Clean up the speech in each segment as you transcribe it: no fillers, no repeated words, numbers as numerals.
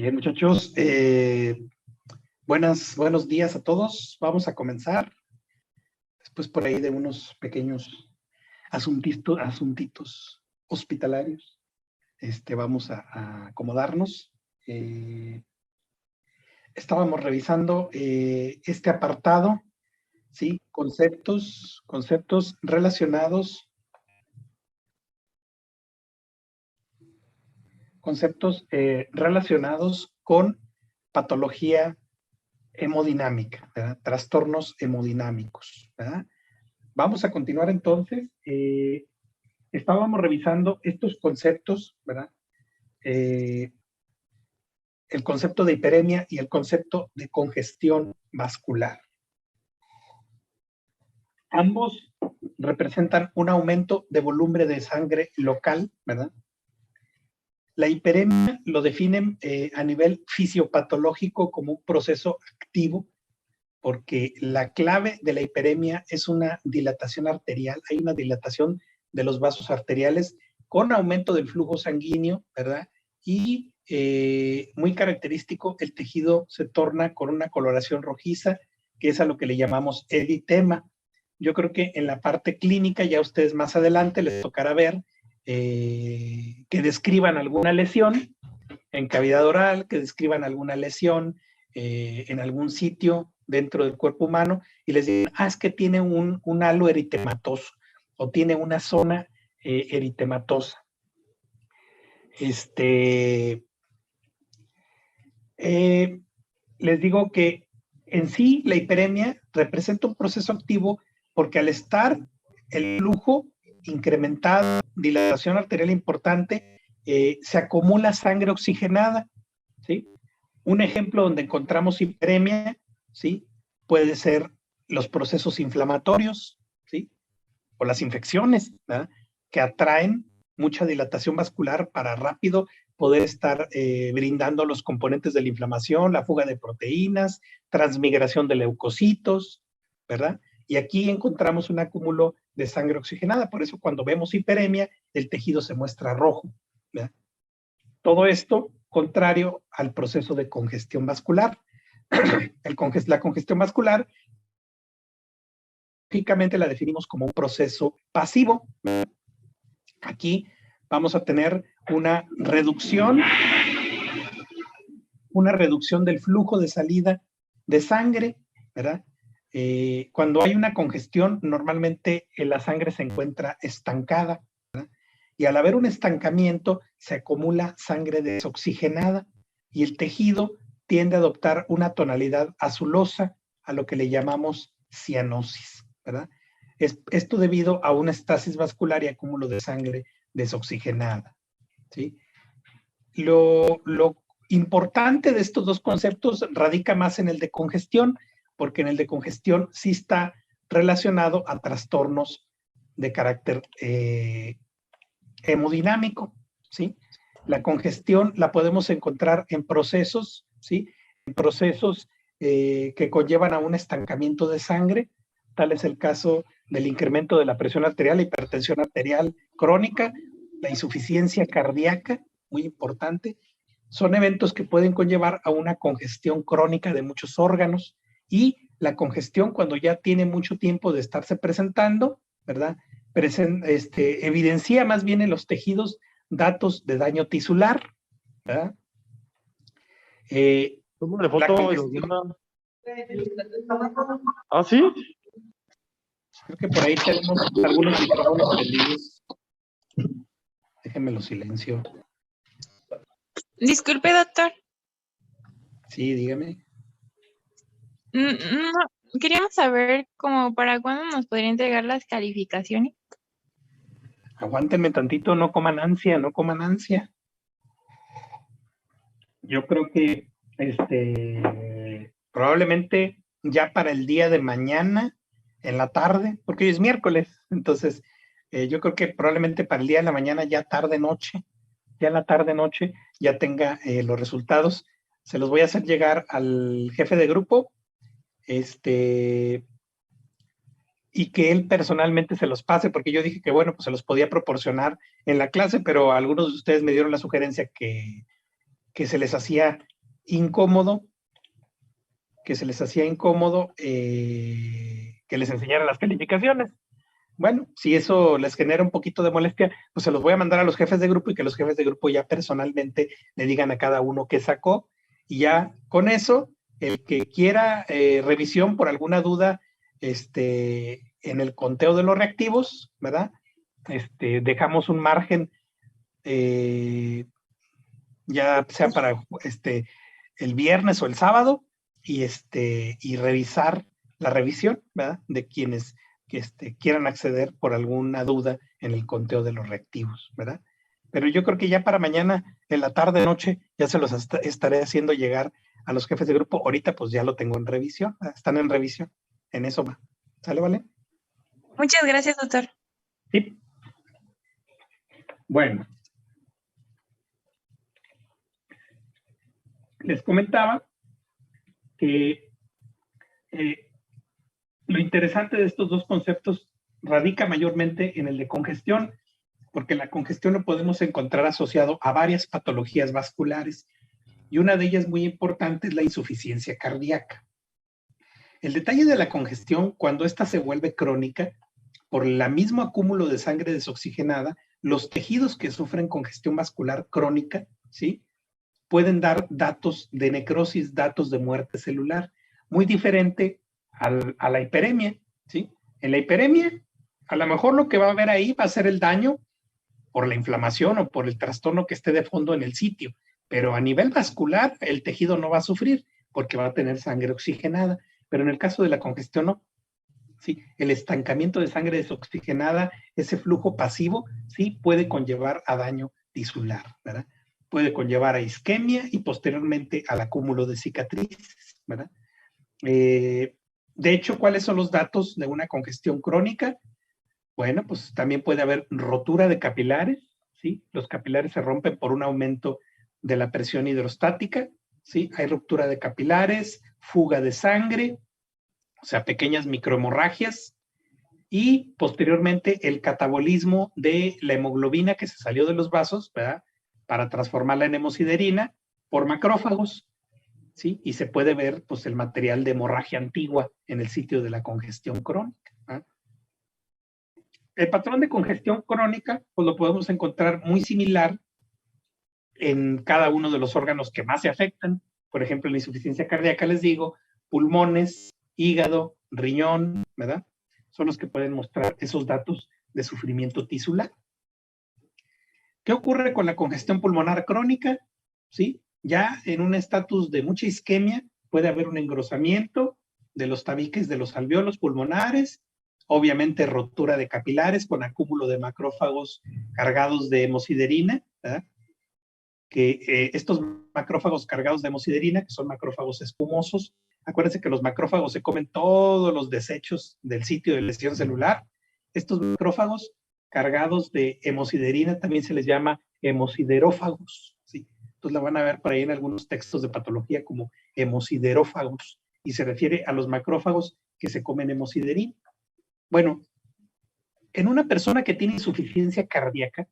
Bien, muchachos, buenos días a todos. Vamos a comenzar. Después por ahí de unos pequeños asuntitos hospitalarios, vamos a acomodarnos. Estábamos revisando este apartado, ¿sí? Conceptos relacionados con patología hemodinámica, ¿verdad? Trastornos hemodinámicos, ¿verdad? Vamos a continuar entonces. Estábamos revisando estos conceptos, ¿verdad? El concepto de hiperemia y el concepto de congestión vascular. Ambos representan un aumento de volumen de sangre local, ¿verdad? La hiperemia lo definen a nivel fisiopatológico como un proceso activo, porque la clave de la hiperemia es una dilatación arterial. Hay una dilatación de los vasos arteriales con aumento del flujo sanguíneo, ¿verdad? Y muy característico, el tejido se torna con una coloración rojiza, que es a lo que le llamamos eritema. Yo creo que en la parte clínica, ya ustedes más adelante les tocará ver que describan alguna lesión en cavidad oral, que describan alguna lesión en algún sitio dentro del cuerpo humano y les digan, es que tiene un halo eritematoso o tiene una zona eritematosa. Les digo que en sí la hiperemia representa un proceso activo porque al estar el flujo incrementado, dilatación arterial importante, se acumula sangre oxigenada, ¿sí? Un ejemplo donde encontramos hiperemia, ¿sí? Puede ser los procesos inflamatorios, ¿sí? O las infecciones, ¿verdad? Que atraen mucha dilatación vascular para rápido poder estar brindando los componentes de la inflamación, la fuga de proteínas, transmigración de leucocitos, ¿verdad? Y aquí encontramos un acúmulo de sangre oxigenada, por eso cuando vemos hiperemia, el tejido se muestra rojo, ¿verdad? Todo esto contrario al proceso de congestión vascular. La congestión vascular, lógicamente la definimos como un proceso pasivo. Aquí vamos a tener una reducción del flujo de salida de sangre, ¿verdad? Cuando hay una congestión, normalmente la sangre se encuentra estancada, ¿verdad? Y al haber un estancamiento, se acumula sangre desoxigenada y el tejido tiende a adoptar una tonalidad azulosa, a lo que le llamamos cianosis, ¿verdad? Esto debido a una estasis vascular y acúmulo de sangre desoxigenada, ¿sí? Lo importante de estos dos conceptos radica más en el de congestión, porque en el de congestión sí está relacionado a trastornos de carácter hemodinámico, ¿sí? La congestión la podemos encontrar en procesos, ¿sí? En procesos que conllevan a un estancamiento de sangre, tal es el caso del incremento de la presión arterial, la hipertensión arterial crónica, la insuficiencia cardíaca, muy importante. Son eventos que pueden conllevar a una congestión crónica de muchos órganos y la congestión cuando ya tiene mucho tiempo de estarse presentando, ¿verdad? Evidencia más bien en los tejidos datos de daño tisular, ¿verdad? Tómale foto y nos manda. ¿Ah, sí? Creo que por ahí tenemos algunos micrófonos prendidos. Déjenme lo silencio. Disculpe, doctor. Sí, dígame. No, queríamos saber como para cuándo nos podría entregar las calificaciones. Aguántenme tantito, no coman ansia, no coman ansia. Yo creo que probablemente ya para el día de mañana, en la tarde, porque hoy es miércoles, entonces yo creo que probablemente para el día de la mañana, ya tarde-noche, ya en la tarde-noche, ya tenga los resultados. Se los voy a hacer llegar al jefe de grupo, y que él personalmente se los pase, porque yo dije que bueno, pues se los podía proporcionar en la clase, pero algunos de ustedes me dieron la sugerencia que se les hacía incómodo, que se les hacía incómodo que les enseñaran las calificaciones. Bueno, si eso les genera un poquito de molestia, pues se los voy a mandar a los jefes de grupo y que los jefes de grupo ya personalmente le digan a cada uno qué sacó, y ya con eso, el que quiera revisión por alguna duda en el conteo de los reactivos, ¿verdad? Dejamos un margen ya sea para el viernes o el sábado, y revisar la revisión, ¿verdad? De quienes que quieran acceder por alguna duda en el conteo de los reactivos, ¿verdad? Pero yo creo que ya para mañana, en la tarde, noche, ya se los estaré haciendo llegar a los jefes de grupo. Ahorita pues ya lo tengo en revisión, ¿verdad? Están en revisión, en eso va. ¿Sale, vale? Muchas gracias, doctor. Sí. Bueno. Les comentaba que lo interesante de estos dos conceptos radica mayormente en el de congestión, porque la congestión lo podemos encontrar asociado a varias patologías vasculares, y una de ellas muy importante es la insuficiencia cardíaca. El detalle de la congestión, cuando ésta se vuelve crónica, por el mismo acúmulo de sangre desoxigenada, los tejidos que sufren congestión vascular crónica, ¿sí?, pueden dar datos de necrosis, datos de muerte celular, muy diferente a la hiperemia, ¿sí? En la hiperemia, a lo mejor lo que va a haber ahí va a ser el daño por la inflamación o por el trastorno que esté de fondo en el sitio, pero a nivel vascular el tejido no va a sufrir porque va a tener sangre oxigenada, pero en el caso de la congestión no. ¿Sí? El estancamiento de sangre desoxigenada, ese flujo pasivo, sí puede conllevar a daño tisular, ¿verdad? Puede conllevar a isquemia y posteriormente al acúmulo de cicatrices, ¿verdad? De hecho, ¿cuáles son los datos de una congestión crónica? Bueno, pues también puede haber rotura de capilares, ¿sí? Los capilares se rompen por un aumento de la presión hidrostática, ¿sí? Hay ruptura de capilares, fuga de sangre, o sea, pequeñas microhemorragias, y posteriormente el catabolismo de la hemoglobina que se salió de los vasos, ¿verdad?, para transformarla en hemosiderina por macrófagos, ¿sí? Y se puede ver pues el material de hemorragia antigua en el sitio de la congestión crónica, ¿verdad? El patrón de congestión crónica pues lo podemos encontrar muy similar en cada uno de los órganos que más se afectan. Por ejemplo, en la insuficiencia cardíaca, les digo, pulmones, hígado, riñón, ¿verdad? Son los que pueden mostrar esos datos de sufrimiento tisular. ¿Qué ocurre con la congestión pulmonar crónica? ¿Sí? Ya en un estatus de mucha isquemia puede haber un engrosamiento de los tabiques de los alvéolos pulmonares, obviamente rotura de capilares con acúmulo de macrófagos cargados de hemosiderina, ¿verdad? Que estos macrófagos cargados de hemosiderina, que son macrófagos espumosos, acuérdense que los macrófagos se comen todos los desechos del sitio de lesión celular. Estos macrófagos cargados de hemosiderina también se les llama hemosiderófagos, ¿sí? Entonces la van a ver por ahí en algunos textos de patología como hemosiderófagos, y se refiere a los macrófagos que se comen hemosiderina. Bueno, en una persona que tiene insuficiencia cardíaca,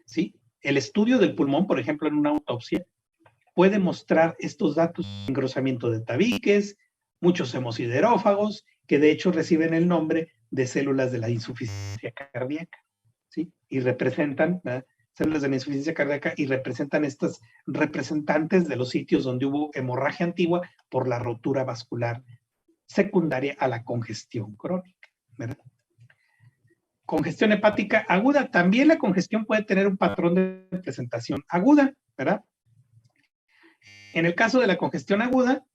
¿sí?, el estudio del pulmón, por ejemplo, en una autopsia, puede mostrar estos datos: engrosamiento de tabiques, muchos hemosiderófagos, que de hecho reciben el nombre de células de la insuficiencia cardíaca, ¿sí? Y representan, ¿verdad?, células de la insuficiencia cardíaca, y representan estas representantes de los sitios donde hubo hemorragia antigua por la rotura vascular secundaria a la congestión crónica, ¿verdad? Congestión hepática aguda. También la congestión puede tener un patrón de presentación aguda, ¿verdad? En el caso de la congestión aguda,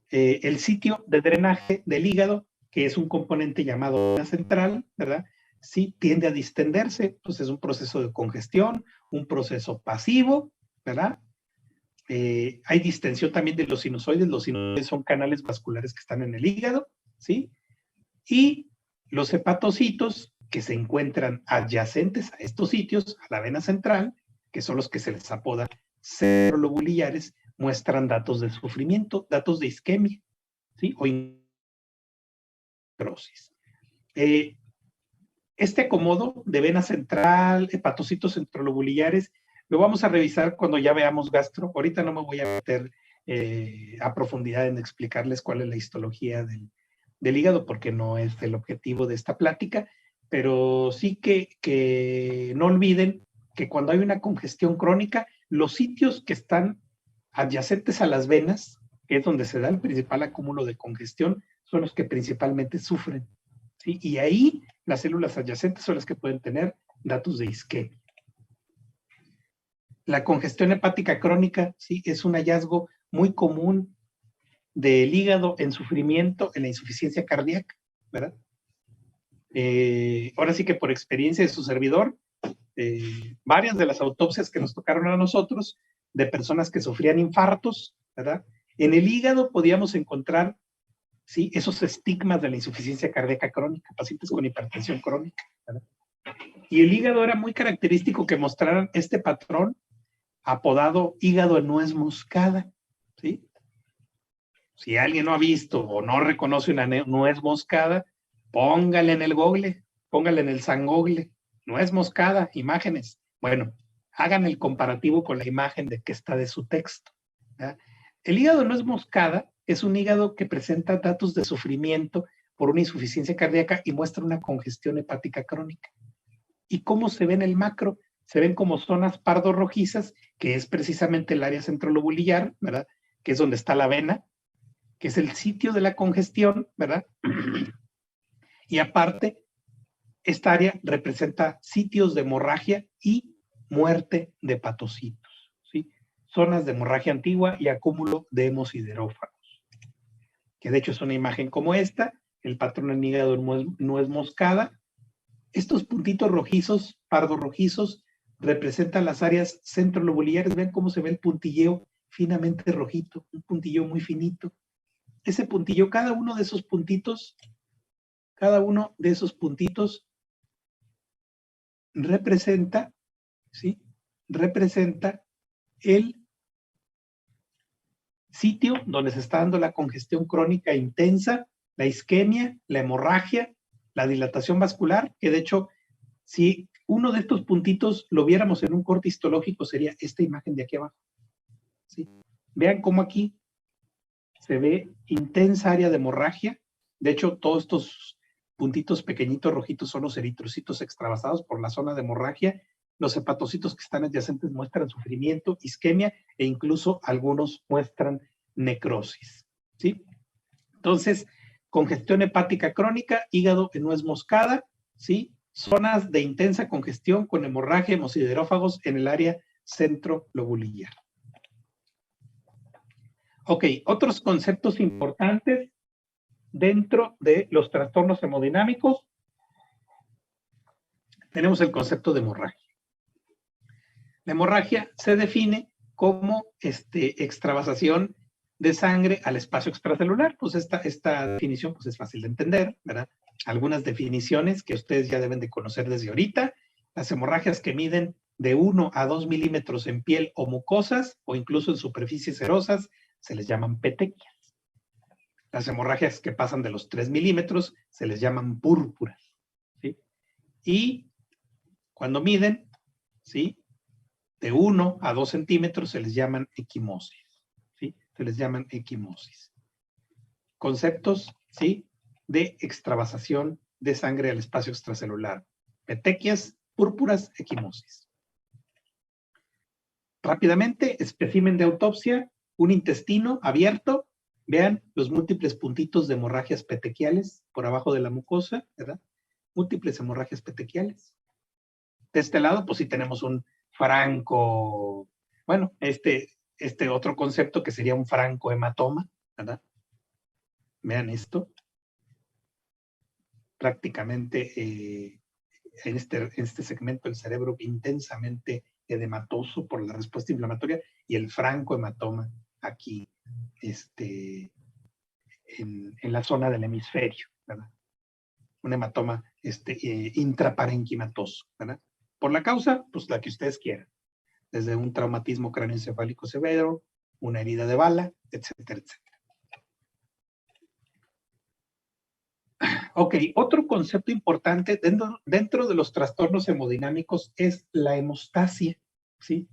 el sitio de drenaje del hígado, que es un componente llamado vena central, ¿verdad?, sí tiende a distenderse. Pues es un proceso de congestión, un proceso pasivo, ¿verdad? Hay distensión también de los sinusoides. Los sinusoides son canales vasculares que están en el hígado, ¿sí? Y los hepatocitos, que se encuentran adyacentes a estos sitios, a la vena central, que son los que se les apoda cerolobulillares, muestran datos de sufrimiento, datos de isquemia, ¿sí?, o necrosis. Este acomodo de vena central, hepatocitos centrolobulillares, Lo vamos a revisar cuando ya veamos gastro. Ahorita no me voy a meter a profundidad en explicarles cuál es la histología del hígado, porque no es el objetivo de esta plática, pero sí que no olviden que cuando hay una congestión crónica, los sitios que están adyacentes a las venas, que es donde se da el principal acúmulo de congestión, son los que principalmente sufren, ¿sí? Y ahí las células adyacentes son las que pueden tener datos de isquemia. La congestión hepática crónica, ¿sí? Es un hallazgo muy común del hígado en sufrimiento, en la insuficiencia cardíaca, ¿verdad? Ahora sí que por experiencia de su servidor, varias de las autopsias que nos tocaron a nosotros, de personas que sufrían infartos, ¿verdad? En el hígado podíamos encontrar, ¿sí? Esos estigmas de la insuficiencia cardíaca crónica, pacientes con hipertensión crónica, ¿verdad? Y el hígado era muy característico que mostraran este patrón apodado hígado de nuez moscada, ¿sí? Si alguien no ha visto o no reconoce una nuez moscada, póngale en el Google, póngale en el San Google, nuez moscada, imágenes. Bueno, hagan el comparativo con la imagen de que está de su texto, ¿verdad? El hígado de nuez moscada es un hígado que presenta datos de sufrimiento por una insuficiencia cardíaca y muestra una congestión hepática crónica. ¿Y cómo se ve en el macro? Se ven como zonas pardo-rojizas, que es precisamente el área centrolobulillar, ¿verdad? Que es donde está la vena, que es el sitio de la congestión, ¿verdad? Y aparte, esta área representa sitios de hemorragia y muerte de hepatocitos, ¿sí? Zonas de hemorragia antigua y acúmulo de hemosiderófagos. Que de hecho es una imagen como esta, el patrón en hígado nuez moscada. Estos puntitos rojizos, pardo rojizos, representan las áreas centrolobulares. Ven cómo se ve el puntilleo finamente rojito, un puntilleo muy finito. Ese puntillo, cada uno de esos puntitos representa, ¿sí? Representa el sitio donde se está dando la congestión crónica intensa, la isquemia, la hemorragia, la dilatación vascular, que de hecho, si uno de estos puntitos lo viéramos en un corte histológico, sería esta imagen de aquí abajo, ¿sí? Vean cómo aquí se ve intensa área de hemorragia. De hecho, todos estos puntitos pequeñitos rojitos son los eritrocitos extravasados por la zona de hemorragia. Los hepatocitos que están adyacentes muestran sufrimiento, isquemia e incluso algunos muestran necrosis, ¿sí? Entonces, congestión hepática crónica, hígado en nuez moscada, ¿sí? Zonas de intensa congestión con hemorragia, hemosiderófagos en el área centrolobulillar. Ok, otros conceptos importantes dentro de los trastornos hemodinámicos. Tenemos el concepto de hemorragia. La hemorragia se define como extravasación de sangre al espacio extracelular. Pues esta definición pues es fácil de entender, ¿verdad? Algunas definiciones que ustedes ya deben de conocer desde ahorita. Las hemorragias que miden de 1 a 2 milímetros en piel o mucosas o incluso en superficies serosas se les llaman petequias. Las hemorragias que pasan de los 3 milímetros se les llaman púrpuras, ¿sí? Y cuando miden, ¿sí?, de 1 a 2 centímetros se les llaman equimosis, ¿sí? Se les llaman equimosis. Conceptos, ¿sí?, de extravasación de sangre al espacio extracelular. Petequias, púrpuras, equimosis. Rápidamente, espécimen de autopsia, un intestino abierto. Vean los múltiples puntitos de hemorragias petequiales por abajo de la mucosa, ¿verdad? Múltiples hemorragias petequiales. De este lado, pues sí tenemos un franco, bueno, este otro concepto que sería un francohematoma, ¿verdad? Vean esto. Prácticamente en este segmento del cerebro intensamente edematoso por la respuesta inflamatoria y el francohematoma aquí en la zona del hemisferio, ¿verdad? Un hematoma intraparenquimatoso, ¿verdad? Por la causa, pues la que ustedes quieran. Desde un traumatismo cráneoencefálico severo, una herida de bala, etcétera, etcétera. Ok, otro concepto importante dentro de los trastornos hemodinámicos es la hemostasia, ¿sí?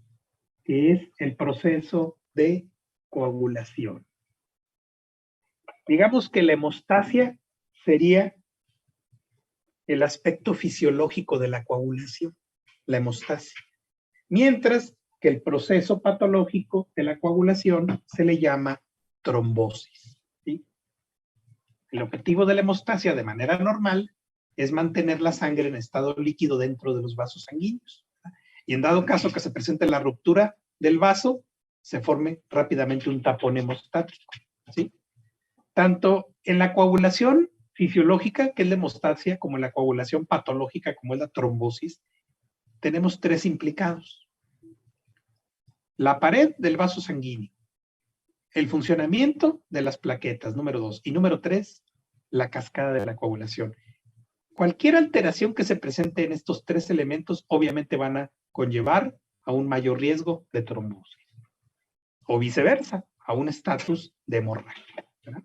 que es el proceso de coagulación. Digamos que la hemostasia sería el aspecto fisiológico de la coagulación, la hemostasia. Mientras que el proceso patológico de la coagulación se le llama trombosis, ¿sí? El objetivo de la hemostasia de manera normal es mantener la sangre en estado líquido dentro de los vasos sanguíneos. Y en dado caso que se presente la ruptura del vaso, se forme rápidamente un tapón hemostático, ¿sí? Tanto en la coagulación fisiológica, que es la hemostasia, como en la coagulación patológica, como es la trombosis, tenemos tres implicados. La pared del vaso sanguíneo, el funcionamiento de las plaquetas, número 2, y número 3, la cascada de la coagulación. Cualquier alteración que se presente en estos tres elementos obviamente van a conllevar a un mayor riesgo de trombosis o viceversa, a un estatus de hemorragia, ¿verdad?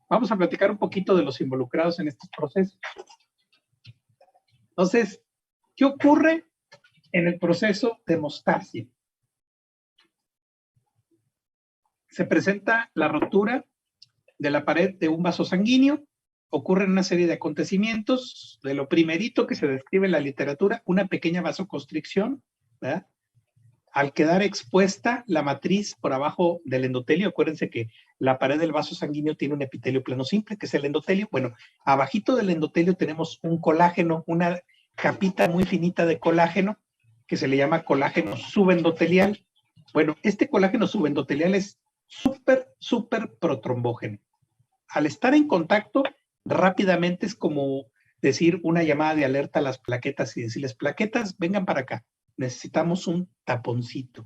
Vamos a platicar un poquito de los involucrados en estos procesos. Entonces, ¿qué ocurre en el proceso de hemostasia? Se presenta la rotura de la pared de un vaso sanguíneo, ocurren una serie de acontecimientos, de lo primerito que se describe en la literatura, una pequeña vasoconstricción, ¿verdad? Al quedar expuesta la matriz por abajo del endotelio, acuérdense que la pared del vaso sanguíneo tiene un epitelio plano simple, que es el endotelio. Bueno, abajito del endotelio tenemos un colágeno, una capita muy finita de colágeno, que se le llama colágeno subendotelial. Bueno, este colágeno subendotelial es súper protrombógeno. Al estar en contacto, rápidamente es como decir una llamada de alerta a las plaquetas y decirles, plaquetas, vengan para acá, necesitamos un taponcito.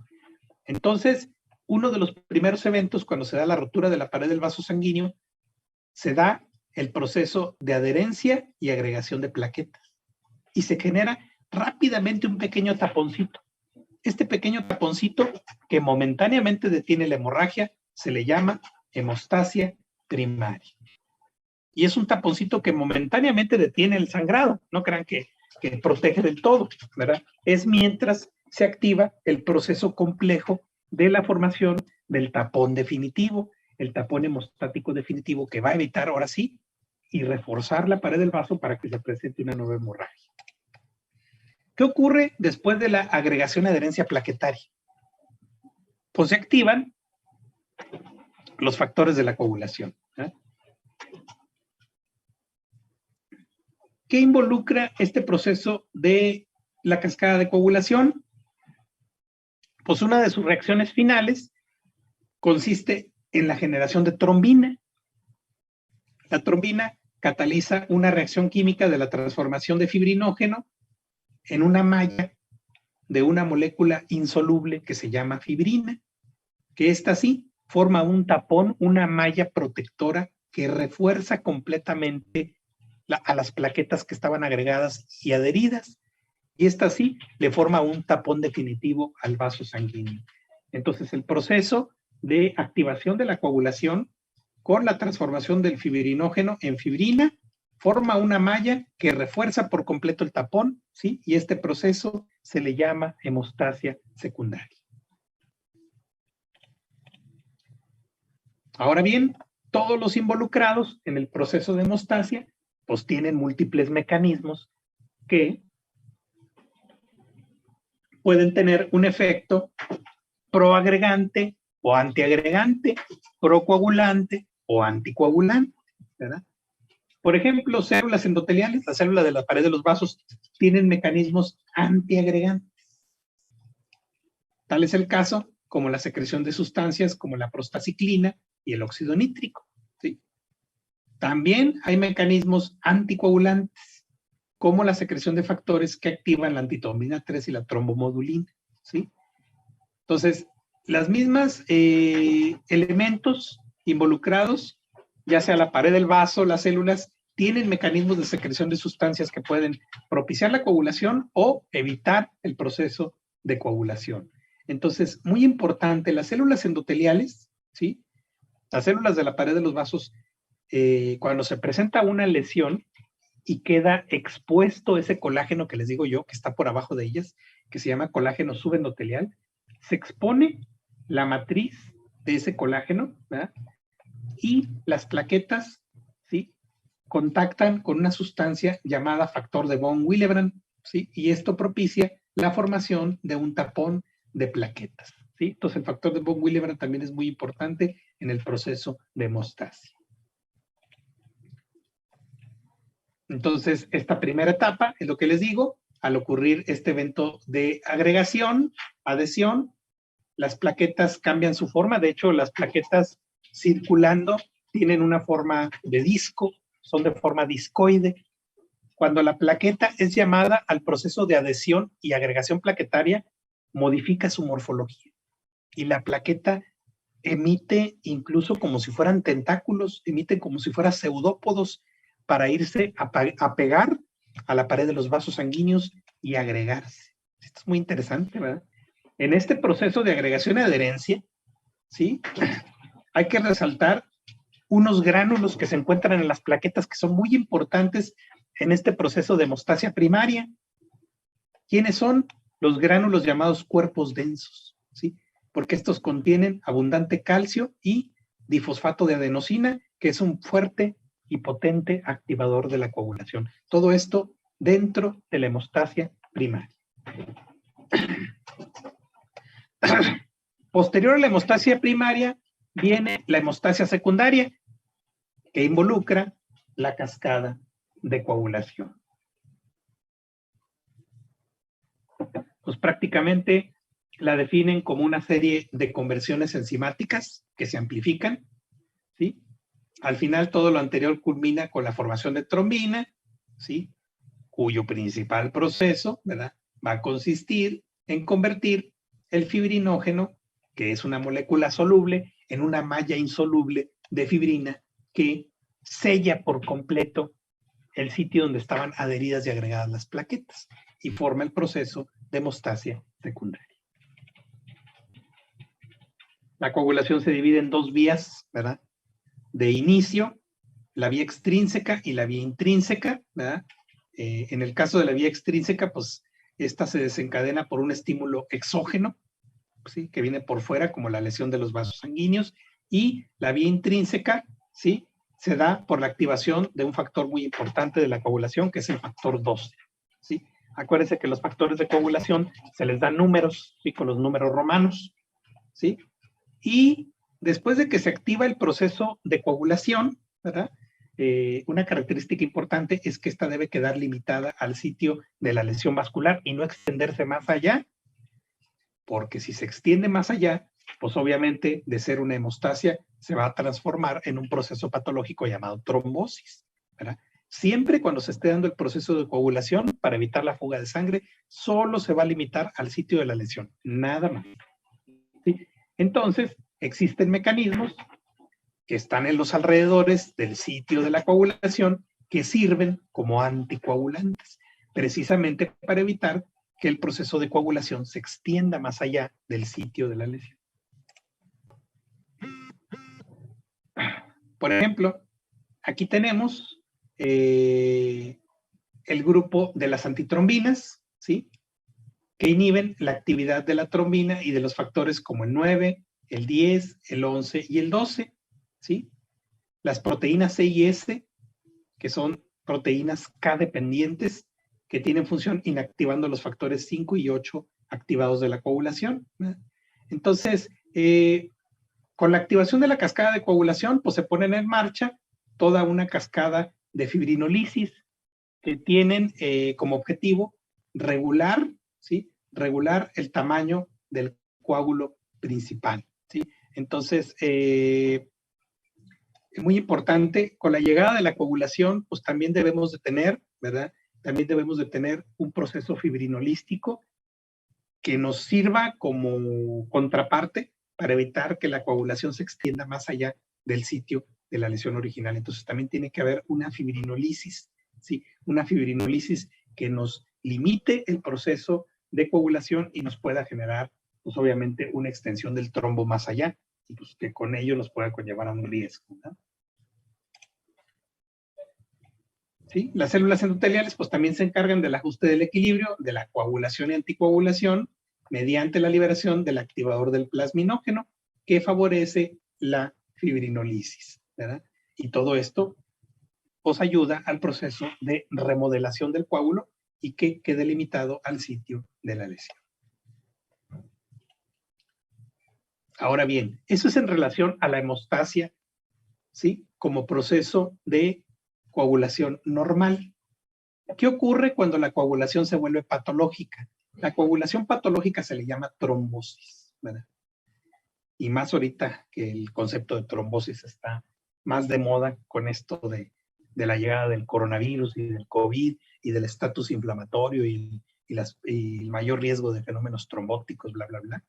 Entonces, uno de los primeros eventos cuando se da la rotura de la pared del vaso sanguíneo, se da el proceso de adherencia y agregación de plaquetas. Y se genera rápidamente un pequeño taponcito. Este pequeño taponcito que momentáneamente detiene la hemorragia se le llama hemostasia primaria. Y es un taponcito que momentáneamente detiene el sangrado. No crean que protege del todo, ¿verdad? Es mientras se activa el proceso complejo de la formación del tapón definitivo, el tapón hemostático definitivo que va a evitar ahora sí y reforzar la pared del vaso para que se presente una nueva hemorragia. ¿Qué ocurre después de la agregación y adherencia plaquetaria? Pues se activan los factores de la coagulación, ¿eh? ¿Qué involucra este proceso de la cascada de coagulación? Pues una de sus reacciones finales consiste en la generación de trombina. La trombina cataliza una reacción química de la transformación de fibrinógeno en una malla de una molécula insoluble que se llama fibrina, que esta sí forma un tapón, una malla protectora que refuerza completamente a las plaquetas que estaban agregadas y adheridas, y esta sí le forma un tapón definitivo al vaso sanguíneo. Entonces el proceso de activación de la coagulación con la transformación del fibrinógeno en fibrina forma una malla que refuerza por completo el tapón, ¿sí? Y este proceso se le llama hemostasia secundaria. Ahora bien, todos los involucrados en el proceso de hemostasia pues tienen múltiples mecanismos que pueden tener un efecto proagregante o antiagregante, procoagulante o anticoagulante, ¿verdad? Por ejemplo, células endoteliales, la célula de la pared de los vasos, tienen mecanismos antiagregantes. Tal es el caso como la secreción de sustancias como la prostaciclina y el óxido nítrico, ¿sí? También hay mecanismos anticoagulantes, como la secreción de factores que activan la antitrombina 3 y la trombomodulina, ¿sí? Entonces, las mismas elementos involucrados, ya sea la pared del vaso, las células, tienen mecanismos de secreción de sustancias que pueden propiciar la coagulación o evitar el proceso de coagulación. Entonces, muy importante, las células endoteliales, ¿sí? Las células de la pared de los vasos, cuando se presenta una lesión y queda expuesto ese colágeno que les digo yo, que está por abajo de ellas, que se llama colágeno subendotelial, se expone la matriz de ese colágeno, ¿verdad? Y las plaquetas, ¿sí?, contactan con una sustancia llamada factor de von Willebrand, ¿sí? Y esto propicia la formación de un tapón de plaquetas, ¿sí? Entonces el factor de von Willebrand también es muy importante en el proceso de hemostasia. Entonces, esta primera etapa es lo que les digo, al ocurrir este evento de agregación, adhesión, las plaquetas cambian su forma. De hecho, las plaquetas circulando tienen una forma de disco, son de forma discoide. Cuando la plaqueta es llamada al proceso de adhesión y agregación plaquetaria, modifica su morfología. Y la plaqueta emite incluso como si fueran tentáculos, emiten como si fueran pseudópodos para irse a pegar a la pared de los vasos sanguíneos y agregarse. Esto es muy interesante, ¿verdad? En este proceso de agregación y adherencia, ¿sí?, hay que resaltar unos gránulos que se encuentran en las plaquetas que son muy importantes en este proceso de hemostasia primaria. ¿Quiénes son? Los gránulos llamados cuerpos densos, ¿sí? Porque estos contienen abundante calcio y difosfato de adenosina, que es un fuerte y potente activador de la coagulación. Todo esto dentro de la hemostasia primaria. Posterior a la hemostasia primaria viene la hemostasia secundaria, que involucra la cascada de coagulación. Pues prácticamente la definen como una serie de conversiones enzimáticas que se amplifican, ¿sí? Al final todo lo anterior culmina con la formación de trombina, ¿sí?, cuyo principal proceso, ¿verdad?, va a consistir en convertir el fibrinógeno, que es una molécula soluble, en una malla insoluble de fibrina que sella por completo el sitio donde estaban adheridas y agregadas las plaquetas y forma el proceso de hemostasia secundaria. La coagulación se divide en dos vías, ¿verdad?, de inicio, la vía extrínseca y la vía intrínseca, ¿verdad? En el caso de la vía extrínseca, pues esta se desencadena por un estímulo exógeno, ¿sí?, que viene por fuera, como la lesión de los vasos sanguíneos, y la vía intrínseca, ¿sí?, se da por la activación de un factor muy importante de la coagulación, que es el factor 12, ¿sí? Acuérdense que los factores de coagulación se les dan números, ¿sí?, con los números romanos, ¿sí? Y después de que se activa el proceso de coagulación, ¿verdad?, una característica importante es que esta debe quedar limitada al sitio de la lesión vascular y no extenderse más allá, porque si se extiende más allá, pues obviamente de ser una hemostasia se va a transformar en un proceso patológico llamado trombosis, ¿verdad? Siempre cuando se esté dando el proceso de coagulación, para evitar la fuga de sangre, solo se va a limitar al sitio de la lesión, nada más, ¿sí? Entonces, existen mecanismos que están en los alrededores del sitio de la coagulación que sirven como anticoagulantes, precisamente para evitar que el proceso de coagulación se extienda más allá del sitio de la lesión. Por ejemplo, aquí tenemos el grupo de las antitrombinas, ¿sí?, que inhiben la actividad de la trombina y de los factores como el 9, el 10, el 11 y el 12, ¿sí? Las proteínas C y S, que son proteínas K dependientes, que tienen función inactivando los factores 5 y 8 activados de la coagulación, ¿verdad? Entonces, con la activación de la cascada de coagulación, pues se ponen en marcha toda una cascada de fibrinolisis que tienen como objetivo regular, ¿sí?, regular el tamaño del coágulo principal, ¿sí? Entonces, es muy importante, con la llegada de la coagulación, pues también debemos de tener, ¿verdad?, también debemos de tener un proceso fibrinolístico que nos sirva como contraparte para evitar que la coagulación se extienda más allá del sitio de la lesión original. Entonces también tiene que haber una fibrinolisis, ¿sí?, una fibrinolisis que nos limite el proceso de coagulación y nos pueda generar, pues obviamente, una extensión del trombo más allá, y pues que con ello nos pueda conllevar a un riesgo, ¿no? ¿Sí? Las células endoteliales pues también se encargan del ajuste del equilibrio, de la coagulación y anticoagulación, mediante la liberación del activador del plasminógeno, que favorece la fibrinolisis, ¿verdad? Y todo esto pues ayuda al proceso de remodelación del coágulo y que quede limitado al sitio de la lesión. Ahora bien, eso es en relación a la hemostasia, ¿sí? Como proceso de coagulación normal. ¿Qué ocurre cuando la coagulación se vuelve patológica? La coagulación patológica se le llama trombosis, ¿verdad? Y más ahorita que el concepto de trombosis está más de moda con esto de la llegada del coronavirus y del COVID y del estatus inflamatorio y el mayor riesgo de fenómenos trombóticos, bla, bla, bla.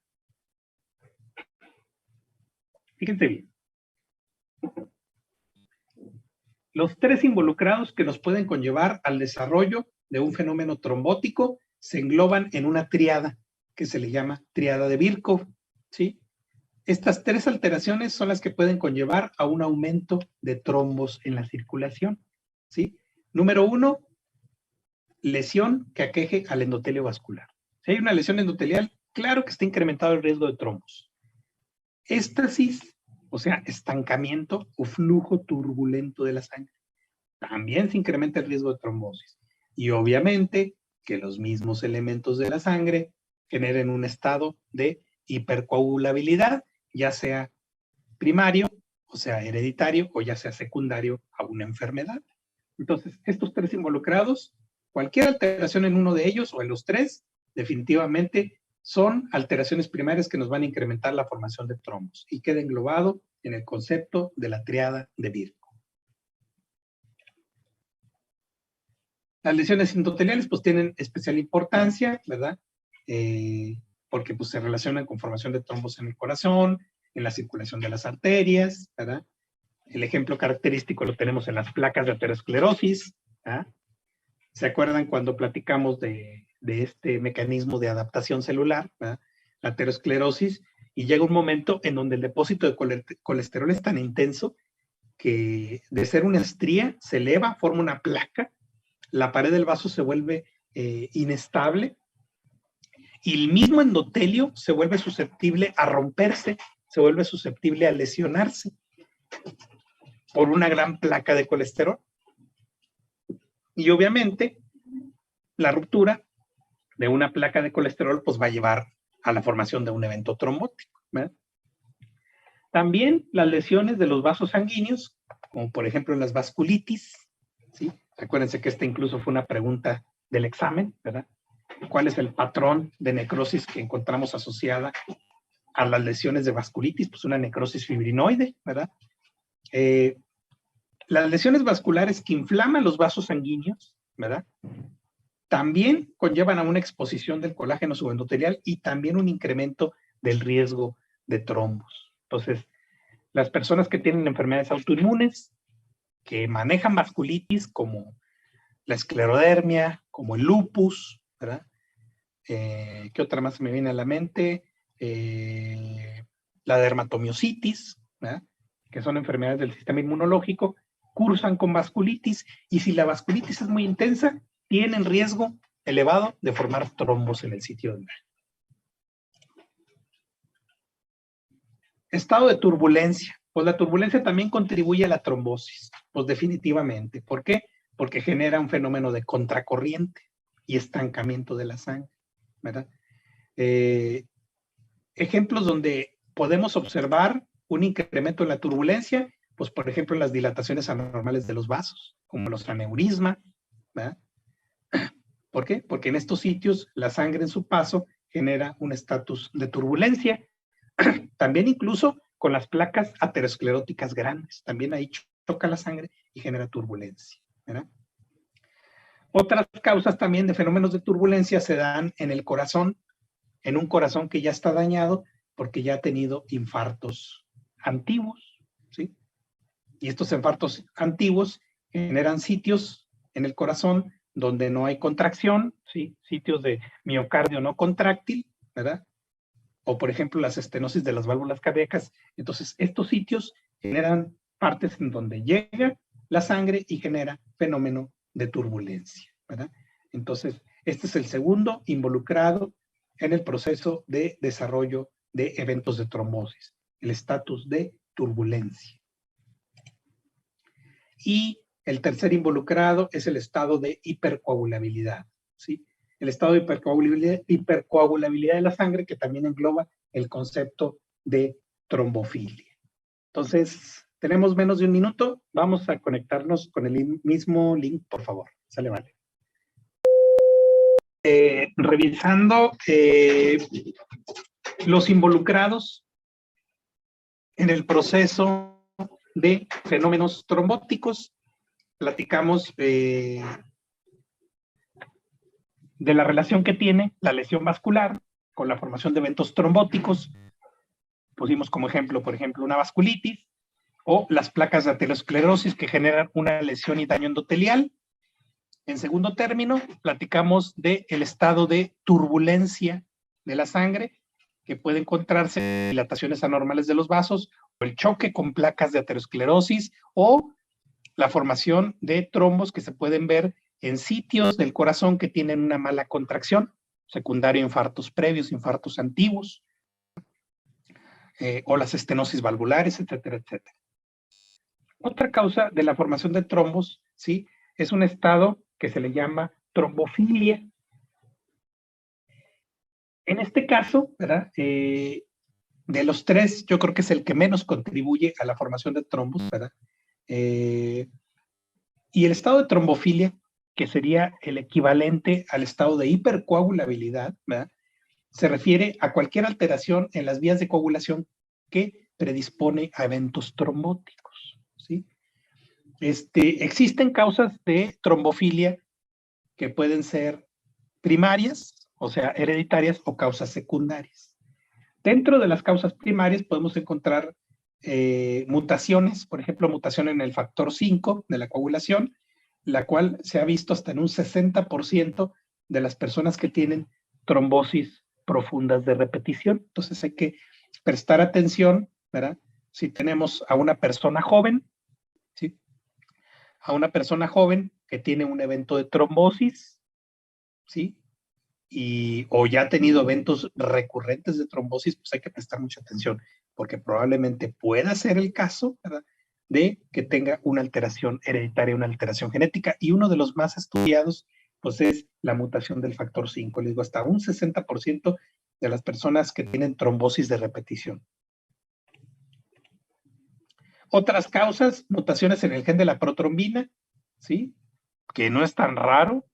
Fíjense bien. Los tres involucrados que nos pueden conllevar al desarrollo de un fenómeno trombótico se engloban en una tríada que se le llama tríada de Birkhoff, ¿sí? Estas tres alteraciones son las que pueden conllevar a un aumento de trombos en la circulación, ¿sí? Número 1, lesión que aqueje al endotelio vascular. Si hay una lesión endotelial, claro que está incrementado el riesgo de trombos. Éstasis, o sea, estancamiento o flujo turbulento de la sangre. También se incrementa el riesgo de trombosis. Y obviamente que los mismos elementos de la sangre generen un estado de hipercoagulabilidad, ya sea primario, o sea, hereditario, o ya sea secundario a una enfermedad. Entonces, estos tres involucrados, cualquier alteración en uno de ellos o en los tres, definitivamente son alteraciones primarias que nos van a incrementar la formación de trombos y queda englobado en el concepto de la tríada de Birkhoff. Las lesiones endoteliales pues tienen especial importancia, ¿verdad? Porque pues se relacionan con formación de trombos en el corazón, en la circulación de las arterias, ¿verdad? El ejemplo característico lo tenemos en las placas de aterosclerosis, ¿verdad? ¿Se acuerdan cuando platicamos de este mecanismo de adaptación celular, ¿verdad? La aterosclerosis, y llega un momento en donde el depósito de colesterol es tan intenso que de ser una estría se eleva, forma una placa, la pared del vaso se vuelve inestable y el mismo endotelio se vuelve susceptible a romperse, se vuelve susceptible a lesionarse por una gran placa de colesterol. Y obviamente la ruptura de una placa de colesterol pues va a llevar a la formación de un evento trombótico, ¿verdad? También las lesiones de los vasos sanguíneos, como por ejemplo las vasculitis, ¿sí? Acuérdense que esta incluso fue una pregunta del examen, ¿verdad? ¿Cuál es el patrón de necrosis que encontramos asociada a las lesiones de vasculitis? Pues una necrosis fibrinoide, ¿verdad? Las lesiones vasculares que inflaman los vasos sanguíneos, ¿verdad? También conllevan a una exposición del colágeno subendotelial y también un incremento del riesgo de trombos. Entonces, las personas que tienen enfermedades autoinmunes, que manejan vasculitis como la esclerodermia, como el lupus, ¿verdad? ¿Qué otra más me viene a la mente? La dermatomiositis, ¿verdad? Que son enfermedades del sistema inmunológico, cursan con vasculitis y si la vasculitis es muy intensa, tienen riesgo elevado de formar trombos en el sitio del daño. Estado de turbulencia. Pues la turbulencia también contribuye a la trombosis, pues definitivamente. ¿Por qué? Porque genera un fenómeno de contracorriente y estancamiento de la sangre, ¿verdad? Ejemplos donde podemos observar un incremento en la turbulencia, pues por ejemplo las dilataciones anormales de los vasos, como los aneurismas, ¿verdad? ¿Por qué? Porque en estos sitios la sangre en su paso genera un estatus de turbulencia. También incluso con las placas ateroscleróticas grandes, también ahí choca la sangre y genera turbulencia, ¿verdad? Otras causas también de fenómenos de turbulencia se dan en el corazón, en un corazón que ya está dañado porque ya ha tenido infartos antiguos, ¿sí? Y estos infartos antiguos generan sitios en el corazón donde no hay contracción, ¿sí? Sitios de miocardio no contráctil, ¿verdad? O por ejemplo las estenosis de las válvulas cardíacas. Entonces estos sitios generan partes en donde llega la sangre y genera fenómeno de turbulencia, ¿verdad? Entonces este es el segundo involucrado en el proceso de desarrollo de eventos de trombosis, el estatus de turbulencia. Y el tercer involucrado es el estado de hipercoagulabilidad, ¿sí? El estado de hipercoagulabilidad de la sangre, que también engloba el concepto de trombofilia. Entonces, tenemos menos de un minuto. Vamos a conectarnos con el mismo link, por favor. Sale, vale. Revisando los involucrados en el proceso de fenómenos trombóticos, platicamos de la relación que tiene la lesión vascular con la formación de eventos trombóticos. Pusimos como ejemplo, por ejemplo, una vasculitis o las placas de aterosclerosis que generan una lesión y daño endotelial. En segundo término, platicamos del estado de turbulencia de la sangre, que puede encontrarse dilataciones anormales de los vasos, o el choque con placas de aterosclerosis, o la formación de trombos que se pueden ver en sitios del corazón que tienen una mala contracción, secundario a infartos previos, infartos antiguos, o las estenosis valvulares, etcétera, etcétera. Otra causa de la formación de trombos, ¿sí?, es un estado que se le llama trombofilia. En este caso, ¿verdad?, de los tres, yo creo que es el que menos contribuye a la formación de trombos, ¿verdad? Y el estado de trombofilia, que sería el equivalente al estado de hipercoagulabilidad, ¿verdad?, se refiere a cualquier alteración en las vías de coagulación que predispone a eventos trombóticos, ¿sí? Existen causas de trombofilia que pueden ser primarias, o sea, hereditarias, o causas secundarias. Dentro de las causas primarias podemos encontrar mutaciones, por ejemplo, mutación en el factor 5 de la coagulación, la cual se ha visto hasta en un 60% de las personas que tienen trombosis profundas de repetición. Entonces hay que prestar atención, ¿verdad? Si tenemos a una persona joven, ¿sí?, a una persona joven que tiene un evento de trombosis, ¿sí?, o ya ha tenido eventos recurrentes de trombosis, pues hay que prestar mucha atención, porque probablemente pueda ser el caso, ¿verdad?, de que tenga una alteración hereditaria, una alteración genética, y uno de los más estudiados, pues es la mutación del factor 5. Les digo, hasta un 60% de las personas que tienen trombosis de repetición. Otras causas, mutaciones en el gen de la protrombina, ¿sí?, que no es tan raro.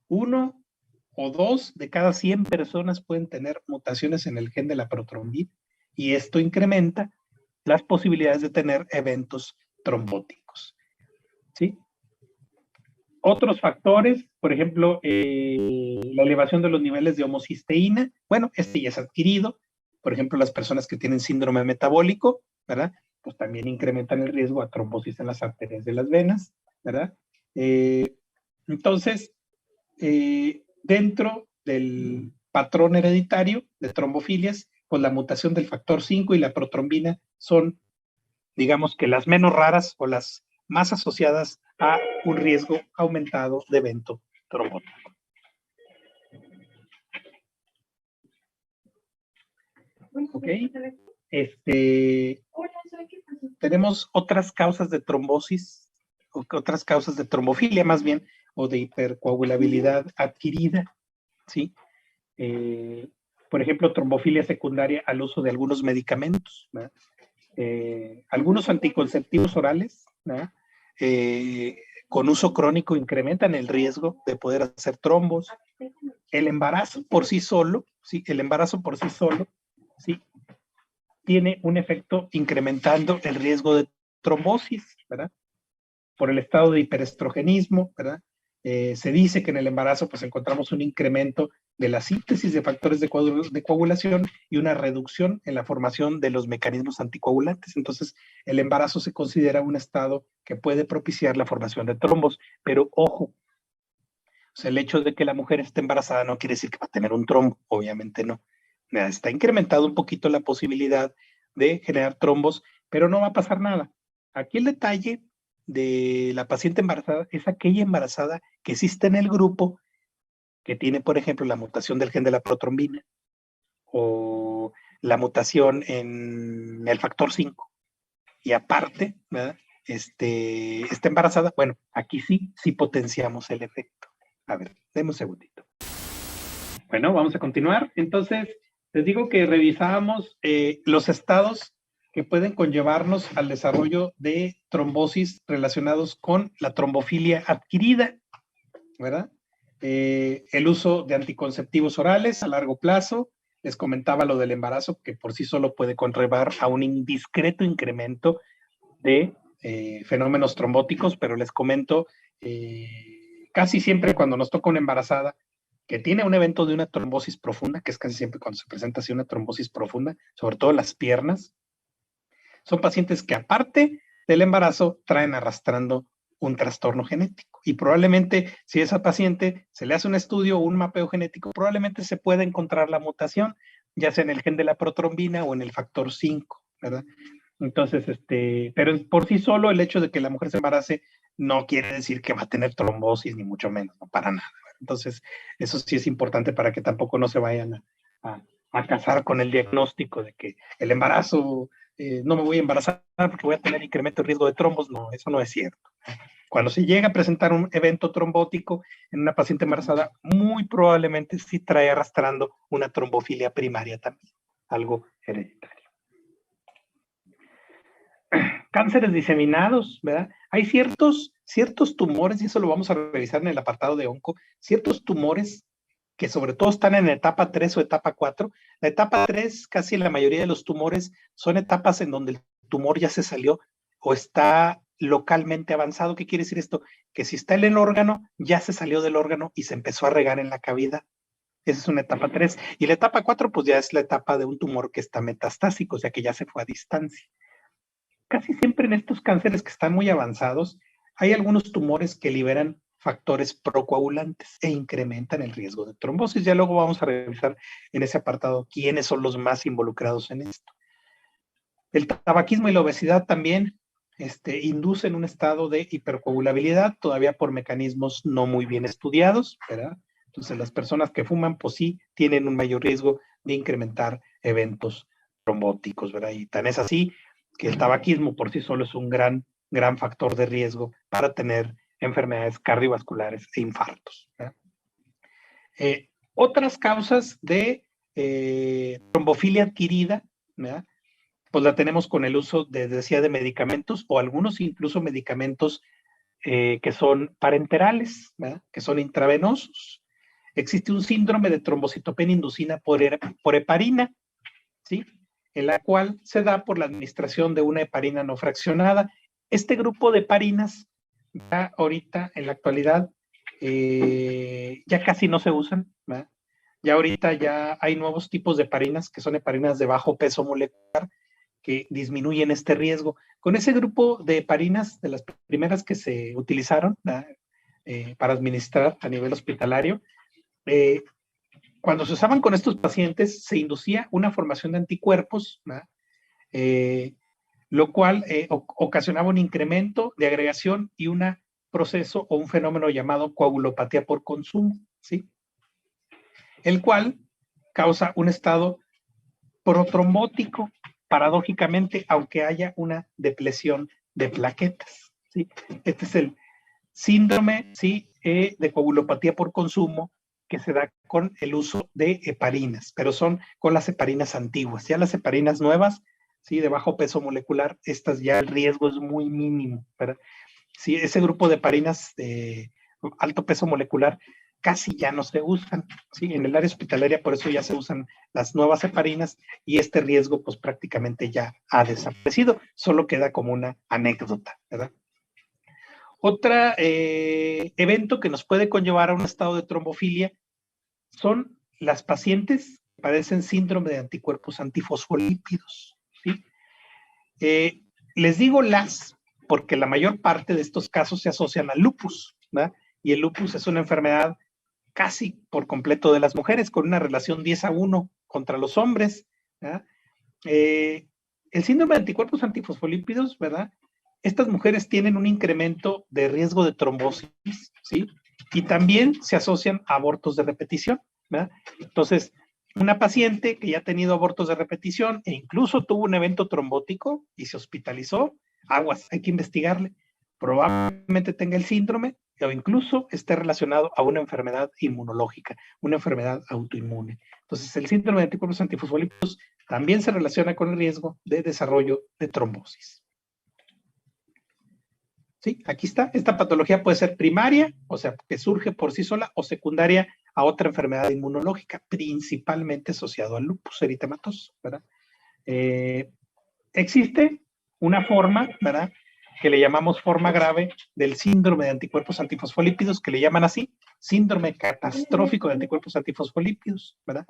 1 o 2 de cada 100 personas pueden tener mutaciones en el gen de la protrombina, y esto incrementa las posibilidades de tener eventos trombóticos, ¿sí? Otros factores, por ejemplo, la elevación de los niveles de homocisteína, bueno, ya es adquirido. Por ejemplo, las personas que tienen síndrome metabólico, ¿verdad?, pues también incrementan el riesgo a trombosis en las arterias de las venas, ¿verdad? Entonces, dentro del patrón hereditario de trombofilias, pues la mutación del factor 5 y la protrombina son, digamos, que las menos raras o las más asociadas a un riesgo aumentado de evento trombótico. Ok. Tenemos otras causas de trombosis, o otras causas de trombofilia más bien, o de hipercoagulabilidad adquirida, ¿sí? Por ejemplo, trombofilia secundaria al uso de algunos medicamentos, ¿verdad? Algunos anticonceptivos orales, ¿verdad?, con uso crónico incrementan el riesgo de poder hacer trombos. El embarazo por sí solo, ¿sí?, el embarazo por sí solo, ¿sí?, tiene un efecto incrementando el riesgo de trombosis, ¿verdad?, por el estado de hiperestrogenismo, ¿verdad? Se dice que en el embarazo pues encontramos un incremento de la síntesis de factores de coagulación y una reducción en la formación de los mecanismos anticoagulantes. Entonces, el embarazo se considera un estado que puede propiciar la formación de trombos, pero ojo, o sea, el hecho de que la mujer esté embarazada no quiere decir que va a tener un trombo, obviamente no. Está incrementado un poquito la posibilidad de generar trombos, pero no va a pasar nada. Aquí el detalle de la paciente embarazada es aquella embarazada que existe en el grupo que tiene, por ejemplo, la mutación del gen de la protrombina, o la mutación en el factor 5 y aparte, ¿verdad? Está embarazada, bueno, aquí sí potenciamos el efecto. A ver, deme un segundito. Bueno, vamos a continuar. Entonces, les digo que revisábamos los estados que pueden conllevarnos al desarrollo de trombosis relacionados con la trombofilia adquirida, ¿verdad? El uso de anticonceptivos orales a largo plazo. Les comentaba lo del embarazo, que por sí solo puede conllevar a un indiscreto incremento de fenómenos trombóticos, pero les comento, casi siempre cuando nos toca una embarazada que tiene un evento de una trombosis profunda, que es casi siempre cuando se presenta así una trombosis profunda, sobre todo las piernas, son pacientes que aparte del embarazo traen arrastrando un trastorno genético. Y probablemente si a esa paciente se le hace un estudio o un mapeo genético, probablemente se pueda encontrar la mutación, ya sea en el gen de la protrombina o en el factor 5, ¿verdad? Entonces, pero por sí solo el hecho de que la mujer se embarace no quiere decir que va a tener trombosis, ni mucho menos, no para nada. Entonces, eso sí es importante para que tampoco no se vayan a casar con el diagnóstico de que el embarazo, no me voy a embarazar porque voy a tener incremento de riesgo de trombos. No, eso no es cierto. Cuando se llega a presentar un evento trombótico en una paciente embarazada, muy probablemente sí trae arrastrando una trombofilia primaria también, algo hereditario. Cánceres diseminados, ¿verdad? Hay ciertos tumores, y eso lo vamos a revisar en el apartado de onco, ciertos tumores que sobre todo están en etapa 3 o etapa 4. La etapa 3, casi la mayoría de los tumores son etapas en donde el tumor ya se salió o está localmente avanzado. ¿Qué quiere decir esto? Que si está en el órgano, ya se salió del órgano y se empezó a regar en la cavidad. Esa es una etapa 3. Y la etapa 4, pues ya es la etapa de un tumor que está metastásico, o sea que ya se fue a distancia. Casi siempre en estos cánceres que están muy avanzados, hay algunos tumores que liberan factores procoagulantes e incrementan el riesgo de trombosis. Ya luego vamos a revisar en ese apartado quiénes son los más involucrados en esto. El tabaquismo y la obesidad también inducen un estado de hipercoagulabilidad, todavía por mecanismos no muy bien estudiados, ¿verdad? Entonces, las personas que fuman, pues sí, tienen un mayor riesgo de incrementar eventos trombóticos, ¿verdad? Y tan es así que el tabaquismo por sí solo es un gran factor de riesgo para tener enfermedades cardiovasculares e infartos, ¿verdad? Otras causas de trombofilia adquirida, ¿verdad? Pues la tenemos con el uso, decía, de medicamentos o algunos incluso medicamentos que son parenterales, ¿verdad? Que son intravenosos. Existe un síndrome de trombocitopenia inducida por heparina, ¿sí? En la cual se da por la administración de una heparina no fraccionada. Este grupo de heparinas, ya ahorita, en la actualidad, ya casi no se usan, ¿verdad? Ya ahorita ya hay nuevos tipos de heparinas, que son heparinas de bajo peso molecular, que disminuyen este riesgo. Con ese grupo de heparinas, de las primeras que se utilizaron para administrar a nivel hospitalario, cuando se usaban con estos pacientes, se inducía una formación de anticuerpos, lo cual ocasionaba un incremento de agregación y un proceso o un fenómeno llamado coagulopatía por consumo, ¿sí? El cual causa un estado protrombótico, paradójicamente, aunque haya una depresión de plaquetas, ¿sí? Este es el síndrome, ¿sí? De coagulopatía por consumo, que se da con el uso de heparinas, pero son con las heparinas antiguas. Ya las heparinas nuevas, ¿sí? De bajo peso molecular, estas ya el riesgo es muy mínimo, ¿verdad? Sí, ese grupo de heparinas de alto peso molecular casi ya no se usan, ¿sí? En el área hospitalaria por eso ya se usan las nuevas heparinas y este riesgo pues prácticamente ya ha desaparecido, solo queda como una anécdota, ¿verdad? Otro evento que nos puede conllevar a un estado de trombofilia son las pacientes que padecen síndrome de anticuerpos antifosfolípidos, ¿sí? Les digo porque la mayor parte de estos casos se asocian al lupus, ¿verdad? Y el lupus es una enfermedad casi por completo de las mujeres, con una relación 10-1 contra los hombres, ¿verdad? El síndrome de anticuerpos antifosfolípidos, ¿verdad? Estas mujeres tienen un incremento de riesgo de trombosis, ¿sí? Y también se asocian a abortos de repetición, ¿verdad? Entonces, una paciente que ya ha tenido abortos de repetición e incluso tuvo un evento trombótico y se hospitalizó, aguas, hay que investigarle. Probablemente tenga el síndrome o incluso esté relacionado a una enfermedad inmunológica, una enfermedad autoinmune. Entonces, el síndrome de anticuerpos antifosfolípidos también se relaciona con el riesgo de desarrollo de trombosis. ¿Sí? Aquí está. Esta patología puede ser primaria, o sea, que surge por sí sola, o secundaria a otra enfermedad inmunológica, principalmente asociado al lupus eritematoso, ¿verdad? Existe una forma, ¿verdad?, que le llamamos forma grave del síndrome de anticuerpos antifosfolípidos, que le llaman así, síndrome catastrófico de anticuerpos antifosfolípidos, ¿verdad?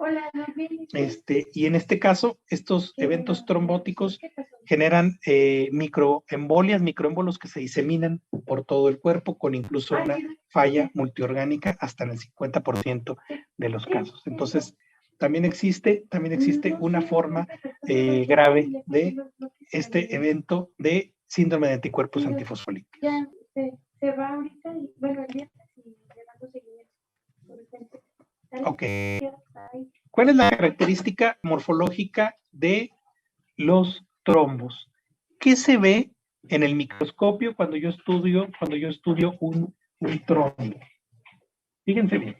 Y en este caso, estos eventos trombóticos generan microembolias, microémbolos que se diseminan por todo el cuerpo, con incluso una falla multiorgánica hasta en el 50% de los casos. Entonces, también existe una forma grave de este evento de síndrome de anticuerpos antifosfolípidos. Ya se va ahorita y bueno, el viernes y le damos seguimiento. Ok. ¿Cuál es la característica morfológica de los trombos? ¿Qué se ve en el microscopio cuando yo estudio un trombo? Fíjense bien.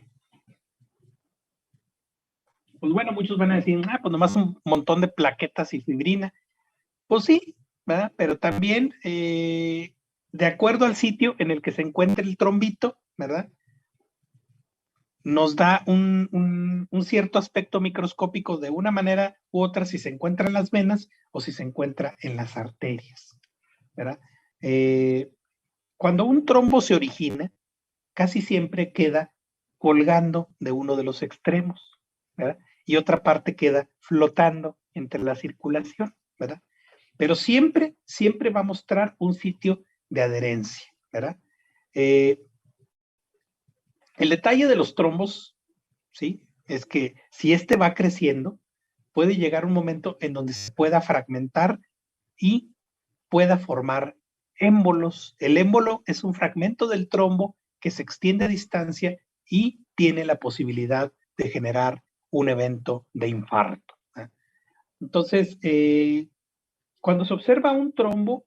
Pues bueno, muchos van a decir, pues nomás un montón de plaquetas y fibrina. Pues sí, ¿verdad? Pero también, de acuerdo al sitio en el que se encuentra el trombito, ¿verdad?, nos da un cierto aspecto microscópico de una manera u otra si se encuentra en las venas o si se encuentra en las arterias, ¿verdad? Cuando un trombo se origina, casi siempre queda colgando de uno de los extremos, ¿verdad? Y otra parte queda flotando entre la circulación, ¿verdad? Pero siempre va a mostrar un sitio de adherencia, ¿verdad? El detalle de los trombos, ¿sí?, es que si este va creciendo, puede llegar un momento en donde se pueda fragmentar y pueda formar émbolos. El émbolo es un fragmento del trombo que se extiende a distancia y tiene la posibilidad de generar un evento de infarto. Entonces, cuando se observa un trombo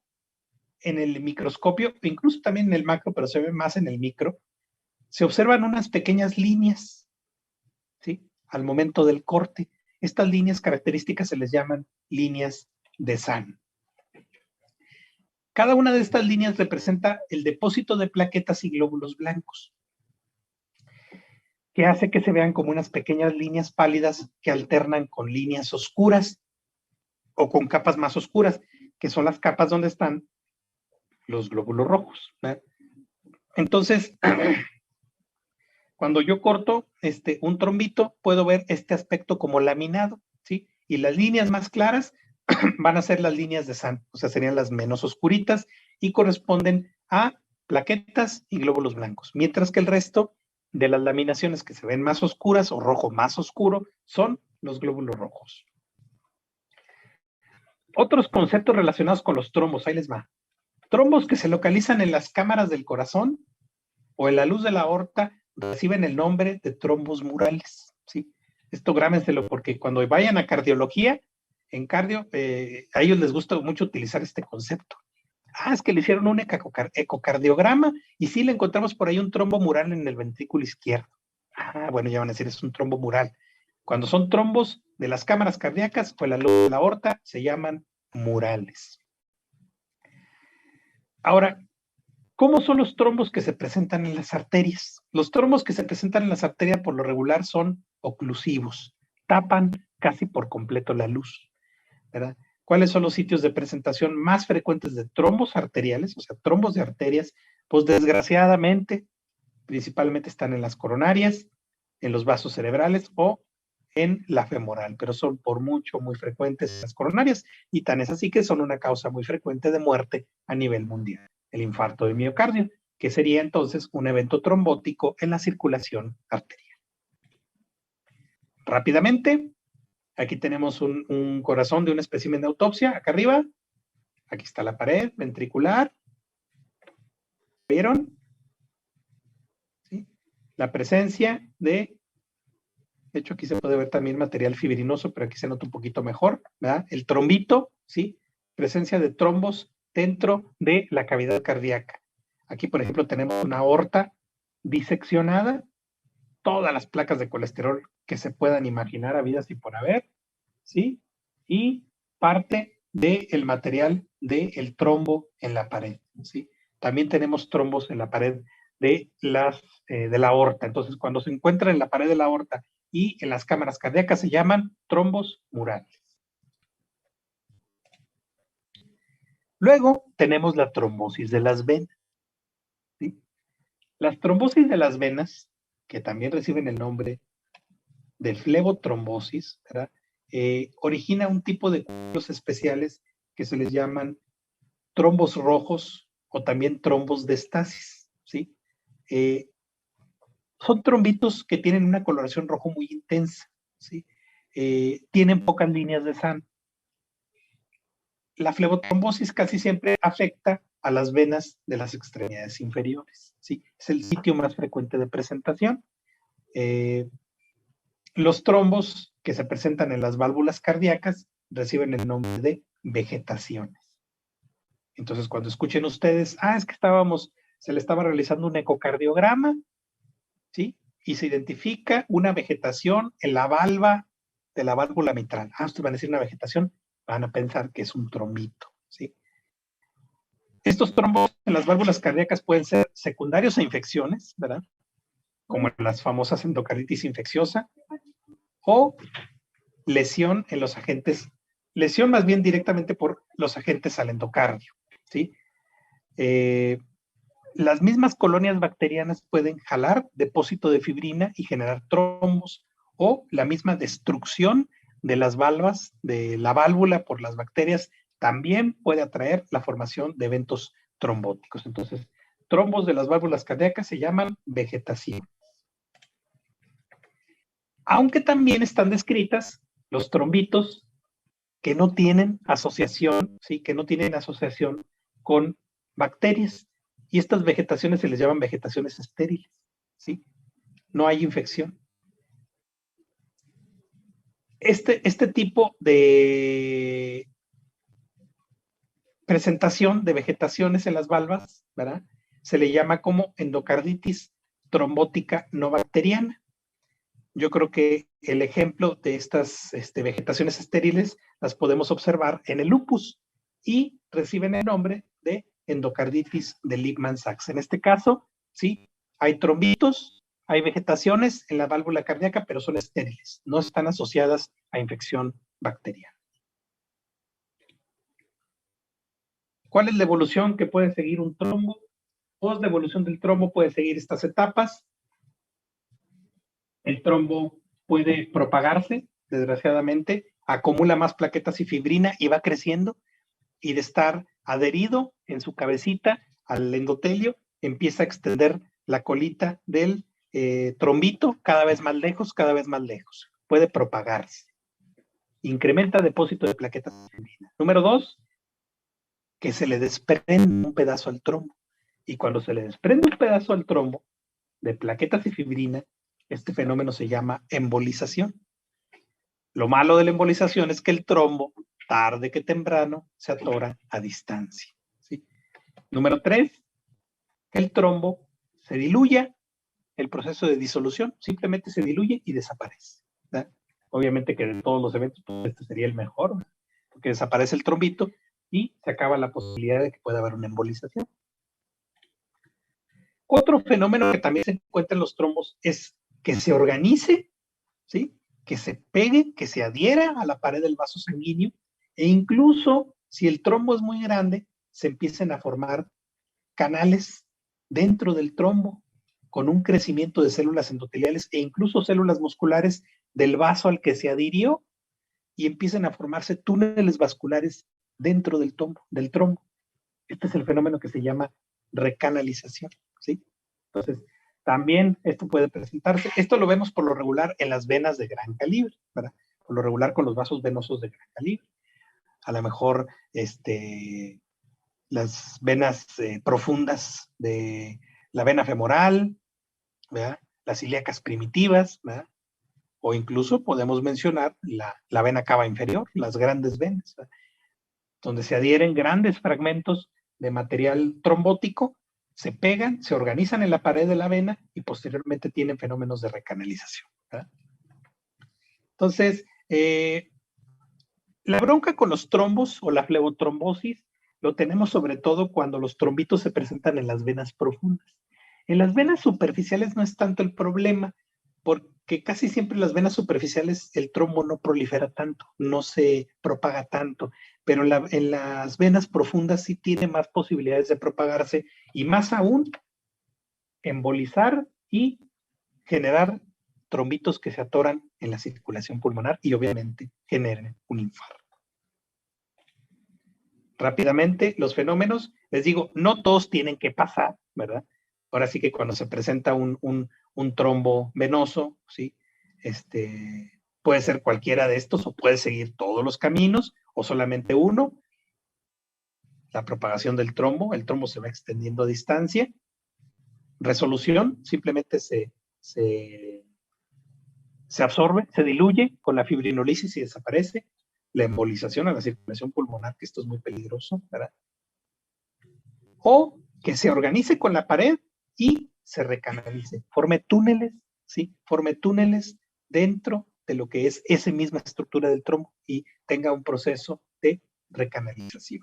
en el microscopio, incluso también en el macro, pero se ve más en el micro, se observan unas pequeñas líneas, ¿sí?, al momento del corte. Estas líneas características se les llaman líneas de Sahn. Cada una de estas líneas representa el depósito de plaquetas y glóbulos blancos, que hace que se vean como unas pequeñas líneas pálidas que alternan con líneas oscuras o con capas más oscuras, que son las capas donde están los glóbulos rojos, ¿verdad? Entonces, cuando yo corto un trombito, puedo ver este aspecto como laminado, ¿sí? Y las líneas más claras van a ser las líneas de Sahn, o sea, serían las menos oscuritas y corresponden a plaquetas y glóbulos blancos, mientras que el resto de las laminaciones que se ven más oscuras o rojo más oscuro son los glóbulos rojos. Otros conceptos relacionados con los trombos, ahí les va. Trombos que se localizan en las cámaras del corazón o en la luz de la aorta reciben el nombre de trombos murales, ¿sí? Esto grábenselo porque cuando vayan a cardiología, en cardio, a ellos les gusta mucho utilizar este concepto. Es que le hicieron un ecocardiograma y sí le encontramos por ahí un trombo mural en el ventrículo izquierdo. Bueno, ya van a decir, es un trombo mural. Cuando son trombos de las cámaras cardíacas o la luz de la aorta, se llaman murales. Ahora, ¿cómo son los trombos que se presentan en las arterias? Los trombos que se presentan en las arterias por lo regular son oclusivos, tapan casi por completo la luz, ¿verdad? ¿Cuáles son los sitios de presentación más frecuentes de trombos arteriales, o sea, trombos de arterias? Pues desgraciadamente, principalmente están en las coronarias, en los vasos cerebrales o en la femoral, pero son por mucho muy frecuentes las coronarias y tan es así que son una causa muy frecuente de muerte a nivel mundial. El infarto de miocardio, que sería entonces un evento trombótico en la circulación arterial. Rápidamente, aquí tenemos un corazón de un espécimen de autopsia, acá arriba. Aquí está la pared ventricular. ¿Vieron? ¿Sí? La presencia de De hecho, aquí se puede ver también material fibrinoso, pero aquí se nota un poquito mejor, ¿verdad? El trombito, ¿sí? Presencia de trombos dentro de la cavidad cardíaca. Aquí, por ejemplo, tenemos una aorta diseccionada, todas las placas de colesterol que se puedan imaginar habidas y por haber, ¿sí? Y parte del material del trombo en la pared, ¿sí? También tenemos trombos en la pared de la aorta. Entonces, cuando se encuentran en la pared de la aorta y en las cámaras cardíacas, se llaman trombos murales. Luego tenemos la trombosis de las venas, ¿sí? Las trombosis de las venas, que también reciben el nombre de flebotrombosis, ¿verdad? Origina un tipo de coágulos especiales que se les llaman trombos rojos o también trombos de estasis, ¿sí? Son trombitos que tienen una coloración rojo muy intensa, ¿sí? Tienen pocas líneas de sangre. La flebotrombosis casi siempre afecta a las venas de las extremidades inferiores, ¿sí? Es el sitio más frecuente de presentación. Los trombos que se presentan en las válvulas cardíacas reciben el nombre de vegetaciones. Entonces, cuando escuchen ustedes, es que se le estaba realizando un ecocardiograma, ¿sí? Y se identifica una vegetación en la valva de la válvula mitral. Ustedes van a decir una vegetación, van a pensar que es un trombito, ¿sí? Estos trombos en las válvulas cardíacas pueden ser secundarios a infecciones, ¿verdad? Como las famosas endocarditis infecciosa, o lesión en los agentes, lesión más bien directamente por los agentes al endocardio, ¿sí? Las mismas colonias bacterianas pueden jalar depósito de fibrina y generar trombos, o la misma destrucción de las valvas, de la válvula por las bacterias, también puede atraer la formación de eventos trombóticos. Entonces, trombos de las válvulas cardíacas se llaman vegetación. Aunque también están descritas los trombitos que no tienen asociación, ¿sí? Que no tienen asociación con bacterias. Y estas vegetaciones se les llaman vegetaciones estériles, ¿sí? No hay infección. Este tipo de presentación de vegetaciones en las valvas, ¿verdad? Se le llama como endocarditis trombótica no bacteriana. Yo creo que el ejemplo de estas vegetaciones estériles las podemos observar en el lupus y reciben el nombre de endocarditis de Liebman-Sachs. En este caso, sí, hay trombitos, hay vegetaciones en la válvula cardíaca, pero son estériles, no están asociadas a infección bacteriana. ¿Cuál es la evolución que puede seguir un trombo? Post de evolución del trombo puede seguir estas etapas. El trombo puede propagarse, desgraciadamente, acumula más plaquetas y fibrina y va creciendo, y de estar adherido en su cabecita al endotelio, empieza a extender la colita del trombito cada vez más lejos, cada vez más lejos. Puede propagarse. Incrementa depósito de plaquetas y fibrina. Número 2, que se le desprende un pedazo al trombo. Y cuando se le desprende un pedazo al trombo de plaquetas y fibrina, este fenómeno se llama embolización. Lo malo de la embolización es que el trombo, tarde que temprano, se atora a distancia, ¿sí? Número 3, que el trombo se diluya, el proceso de disolución simplemente se diluye y desaparece, ¿verdad? Obviamente que de todos los eventos, pues este sería el mejor, ¿verdad? Porque desaparece el trombito y se acaba la posibilidad de que pueda haber una embolización. Otro fenómeno que también se encuentra en los trombos es que se organice, ¿sí? Que se pegue, que se adhiera a la pared del vaso sanguíneo, e incluso si el trombo es muy grande, se empiecen a formar canales dentro del trombo con un crecimiento de células endoteliales e incluso células musculares del vaso al que se adhirió, y empiecen a formarse túneles vasculares dentro del trombo. Este es el fenómeno que se llama recanalización, ¿sí? Entonces, también esto puede presentarse. Esto lo vemos por lo regular en las venas de gran calibre, ¿verdad? Por lo regular con los vasos venosos de gran calibre. A lo mejor las venas profundas de la vena femoral, ¿verdad? Las ilíacas primitivas, ¿verdad? O incluso podemos mencionar la vena cava inferior, las grandes venas, ¿verdad? Donde se adhieren grandes fragmentos de material trombótico, se pegan, se organizan en la pared de la vena y posteriormente tienen fenómenos de recanalización, ¿verdad? Entonces, la bronca con los trombos o la flebotrombosis lo tenemos sobre todo cuando los trombitos se presentan en las venas profundas. En las venas superficiales no es tanto el problema, porque casi siempre en las venas superficiales el trombo no prolifera tanto, no se propaga tanto, pero en las venas profundas sí tiene más posibilidades de propagarse y más aún embolizar y generar trombitos que se atoran en la circulación pulmonar y obviamente generen un infarto. Rápidamente, los fenómenos, les digo, no todos tienen que pasar, ¿verdad? Ahora sí que cuando se presenta un trombo venoso, ¿sí? Puede ser cualquiera de estos o puede seguir todos los caminos o solamente uno. La propagación del trombo, el trombo se va extendiendo a distancia. Resolución, simplemente se absorbe, se diluye con la fibrinolisis y desaparece. La embolización a la circulación pulmonar, que esto es muy peligroso, ¿verdad? O que se organice con la pared y se recanalice, forme túneles, ¿sí? Forme túneles dentro de lo que es esa misma estructura del trombo y tenga un proceso de recanalización.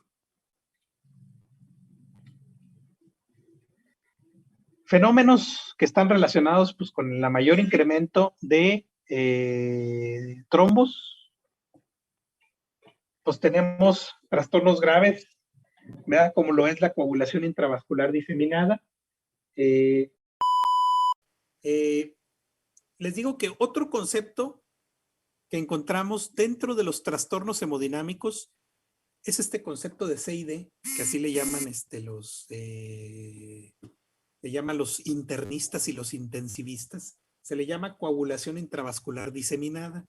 Fenómenos que están relacionados pues, con el mayor incremento de trombos, pues tenemos trastornos graves, ¿verdad? Como lo es la coagulación intravascular diseminada. Les digo que otro concepto que encontramos dentro de los trastornos hemodinámicos es este concepto de CID, que así le llaman los internistas y los intensivistas. Se le llama coagulación intravascular diseminada.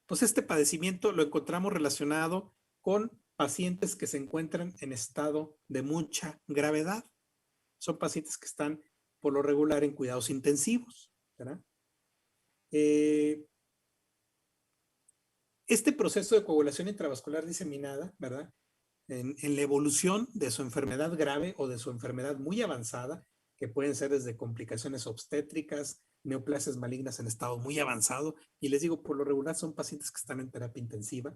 Pues este padecimiento lo encontramos relacionado con pacientes que se encuentran en estado de mucha gravedad. Son pacientes que están por lo regular en cuidados intensivos, ¿verdad? Este proceso de coagulación intravascular diseminada, ¿verdad? En la evolución de su enfermedad grave o de su enfermedad muy avanzada, que pueden ser desde complicaciones obstétricas, neoplasias malignas en estado muy avanzado, y les digo, por lo regular son pacientes que están en terapia intensiva,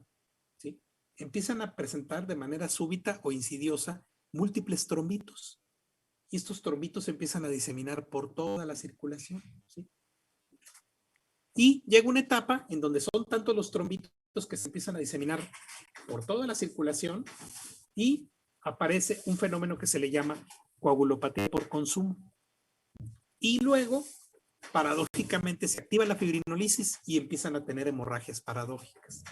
¿sí? Empiezan a presentar de manera súbita o insidiosa múltiples trombitos, y estos trombitos empiezan a diseminar por toda la circulación, ¿sí? Y llega una etapa en donde son tantos los trombitos que se empiezan a diseminar por toda la circulación y aparece un fenómeno que se le llama coagulopatía por consumo. Y luego, paradójicamente, se activa la fibrinolisis y empiezan a tener hemorragias paradójicas.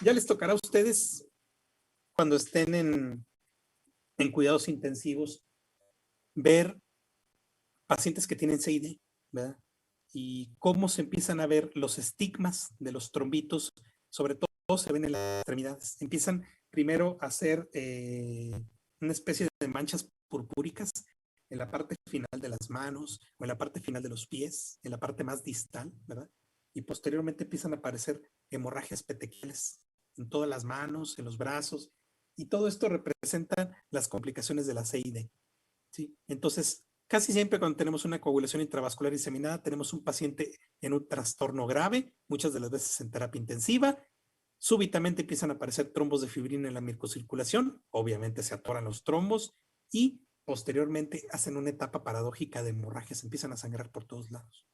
Ya les tocará a ustedes, cuando estén en cuidados intensivos, ver pacientes que tienen CID, ¿verdad? Y cómo se empiezan a ver los estigmas de los trombitos, sobre todo se ven en las extremidades. Empiezan primero a hacer una especie de manchas purpúricas en la parte final de las manos o en la parte final de los pies, en la parte más distal, ¿verdad? Y posteriormente empiezan a aparecer hemorragias petequiales en todas las manos, en los brazos, y todo esto representa las complicaciones de la CID, ¿sí? Entonces, casi siempre cuando tenemos una coagulación intravascular diseminada, tenemos un paciente en un trastorno grave, muchas de las veces en terapia intensiva. Súbitamente empiezan a aparecer trombos de fibrina en la microcirculación, obviamente se atoran los trombos y posteriormente hacen una etapa paradójica de hemorragias, empiezan a sangrar por todos lados.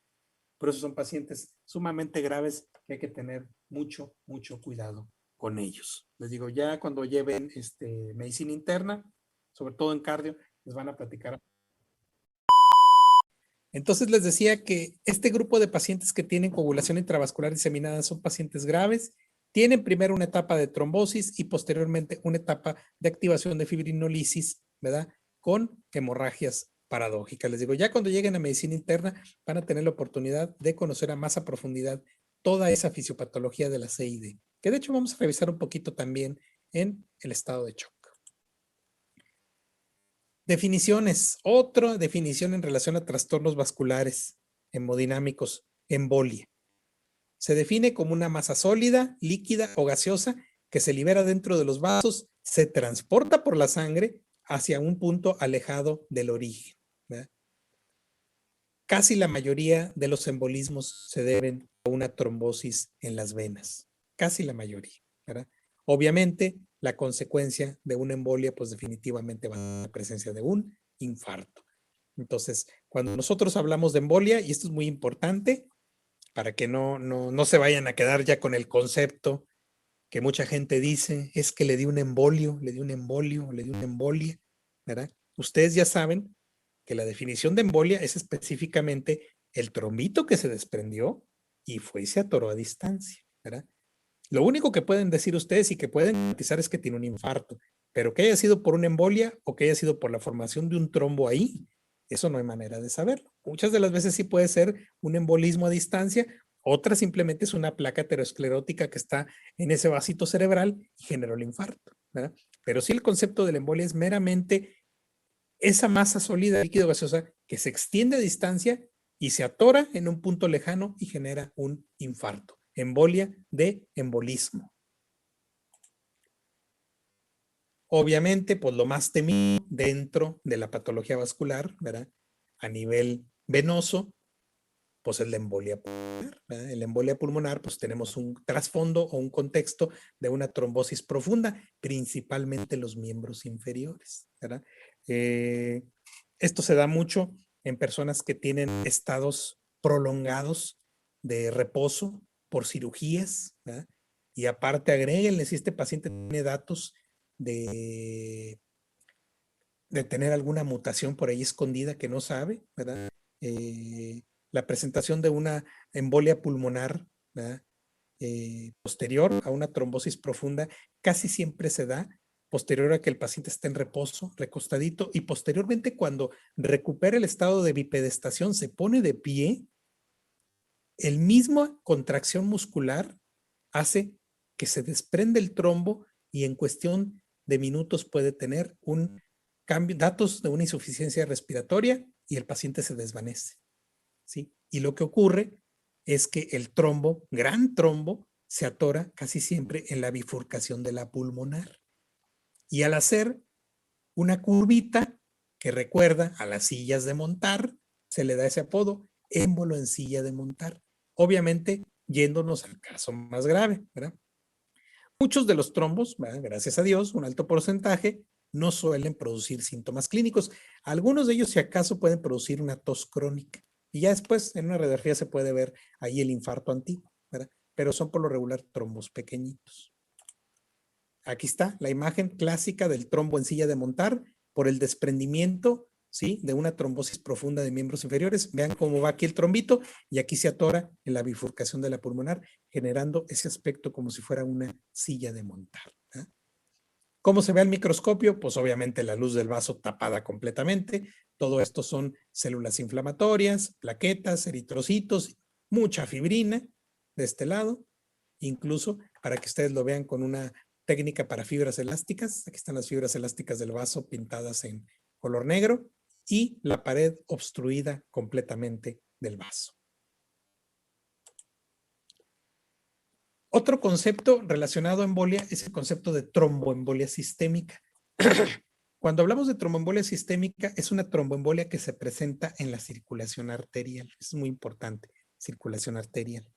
Por eso son pacientes sumamente graves que hay que tener mucho, mucho cuidado con ellos. Les digo, ya cuando lleven medicina interna, sobre todo en cardio, les van a platicar. Entonces les decía que este grupo de pacientes que tienen coagulación intravascular diseminada son pacientes graves, tienen primero una etapa de trombosis y posteriormente una etapa de activación de fibrinolisis, ¿verdad? Con hemorragias paradójicas. Les digo, ya cuando lleguen a medicina interna van a tener la oportunidad de conocer a más a profundidad toda esa fisiopatología de la CID, que de hecho vamos a revisar un poquito también en el estado de shock. Definiciones. Otra definición en relación a trastornos vasculares. hemodinámicos, embolia. Se define como una masa sólida, líquida o gaseosa que se libera dentro de los vasos, se transporta por la sangre hacia un punto alejado del origen, ¿verdad? Casi la mayoría de los embolismos se deben a una trombosis en las venas. Casi la mayoría, ¿verdad? Obviamente, la consecuencia de una embolia, pues definitivamente va a ser la presencia de un infarto. Entonces, cuando nosotros hablamos de embolia, y esto es muy importante, para que no se vayan a quedar ya con el concepto que mucha gente dice, es que le dio un embolio, le dio un embolio, le dio una embolia, ¿verdad? Ustedes ya saben que la definición de embolia es específicamente el trombito que se desprendió y fue y se atoró a distancia, ¿verdad? Lo único que pueden decir ustedes y que pueden garantizar es que tiene un infarto, pero que haya sido por una embolia o que haya sido por la formación de un trombo ahí, eso no hay manera de saberlo. Muchas de las veces sí puede ser un embolismo a distancia, otra simplemente es una placa aterosclerótica que está en ese vasito cerebral y generó el infarto, ¿verdad? Pero sí el concepto de la embolia es meramente esa masa sólida, líquido gaseosa, que se extiende a distancia y se atora en un punto lejano y genera un infarto. Embolia de embolismo. Obviamente, pues lo más temido dentro de la patología vascular, ¿verdad? A nivel venoso, pues es la embolia pulmonar, ¿verdad? En la embolia pulmonar, pues tenemos un trasfondo o un contexto de una trombosis profunda, principalmente los miembros inferiores, ¿verdad? Esto se da mucho en personas que tienen estados prolongados de reposo por cirugías, ¿verdad? Y aparte agréguenle si este paciente tiene datos de tener alguna mutación por ahí escondida que no sabe, ¿verdad? La presentación de una embolia pulmonar, ¿verdad? Posterior a una trombosis profunda casi siempre se da posterior a que el paciente esté en reposo, recostadito, y posteriormente cuando recupera el estado de bipedestación, se pone de pie, el mismo contracción muscular hace que se desprende el trombo y en cuestión de minutos puede tener un cambio, datos de una insuficiencia respiratoria y el paciente se desvanece, ¿sí? Y lo que ocurre es que el trombo, gran trombo, se atora casi siempre en la bifurcación de la pulmonar. Y al hacer una curvita que recuerda a las sillas de montar, se le da ese apodo, émbolo en silla de montar. Obviamente, yéndonos al caso más grave, ¿verdad? Muchos de los trombos, ¿verdad? Gracias a Dios, un alto porcentaje, no suelen producir síntomas clínicos. Algunos de ellos, si acaso, pueden producir una tos crónica. Y ya después, en una radiografía se puede ver ahí el infarto antiguo, ¿verdad? Pero son por lo regular trombos pequeñitos. Aquí está la imagen clásica del trombo en silla de montar por el desprendimiento, ¿sí? De una trombosis profunda de miembros inferiores. Vean cómo va aquí el trombito y aquí se atora en la bifurcación de la pulmonar, generando ese aspecto como si fuera una silla de montar, ¿eh? ¿Cómo se ve al microscopio? Pues obviamente la luz del vaso tapada completamente. Todo esto son células inflamatorias, plaquetas, eritrocitos, mucha fibrina de este lado, incluso para que ustedes lo vean con una técnica para fibras elásticas. Aquí están las fibras elásticas del vaso pintadas en color negro y la pared obstruida completamente del vaso. Otro concepto relacionado a embolia es el concepto de tromboembolia sistémica. Cuando hablamos de tromboembolia sistémica, es una tromboembolia que se presenta en la circulación arterial. Es muy importante, circulación arterial.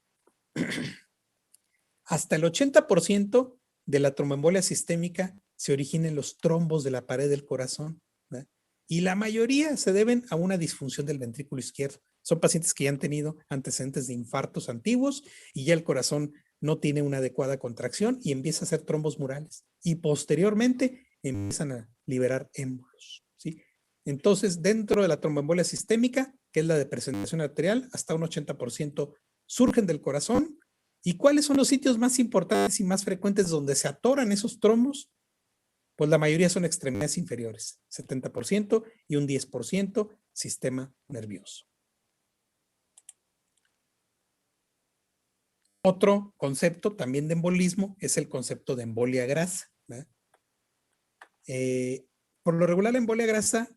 Hasta el 80% de la tromboembolia sistémica se origina en los trombos de la pared del corazón, ¿verdad? Y la mayoría se deben a una disfunción del ventrículo izquierdo. Son pacientes que ya han tenido antecedentes de infartos antiguos y ya el corazón no tiene una adecuada contracción y empieza a hacer trombos murales. Y posteriormente empiezan a liberar émbolos, ¿sí? Entonces, dentro de la tromboembolia sistémica, que es la de presentación arterial, hasta un 80% surgen del corazón. ¿Y cuáles son los sitios más importantes y más frecuentes donde se atoran esos trombos? Pues la mayoría son extremidades inferiores, 70% y un 10% sistema nervioso. Otro concepto también de embolismo es el concepto de embolia grasa, ¿verdad? Por lo regular la embolia grasa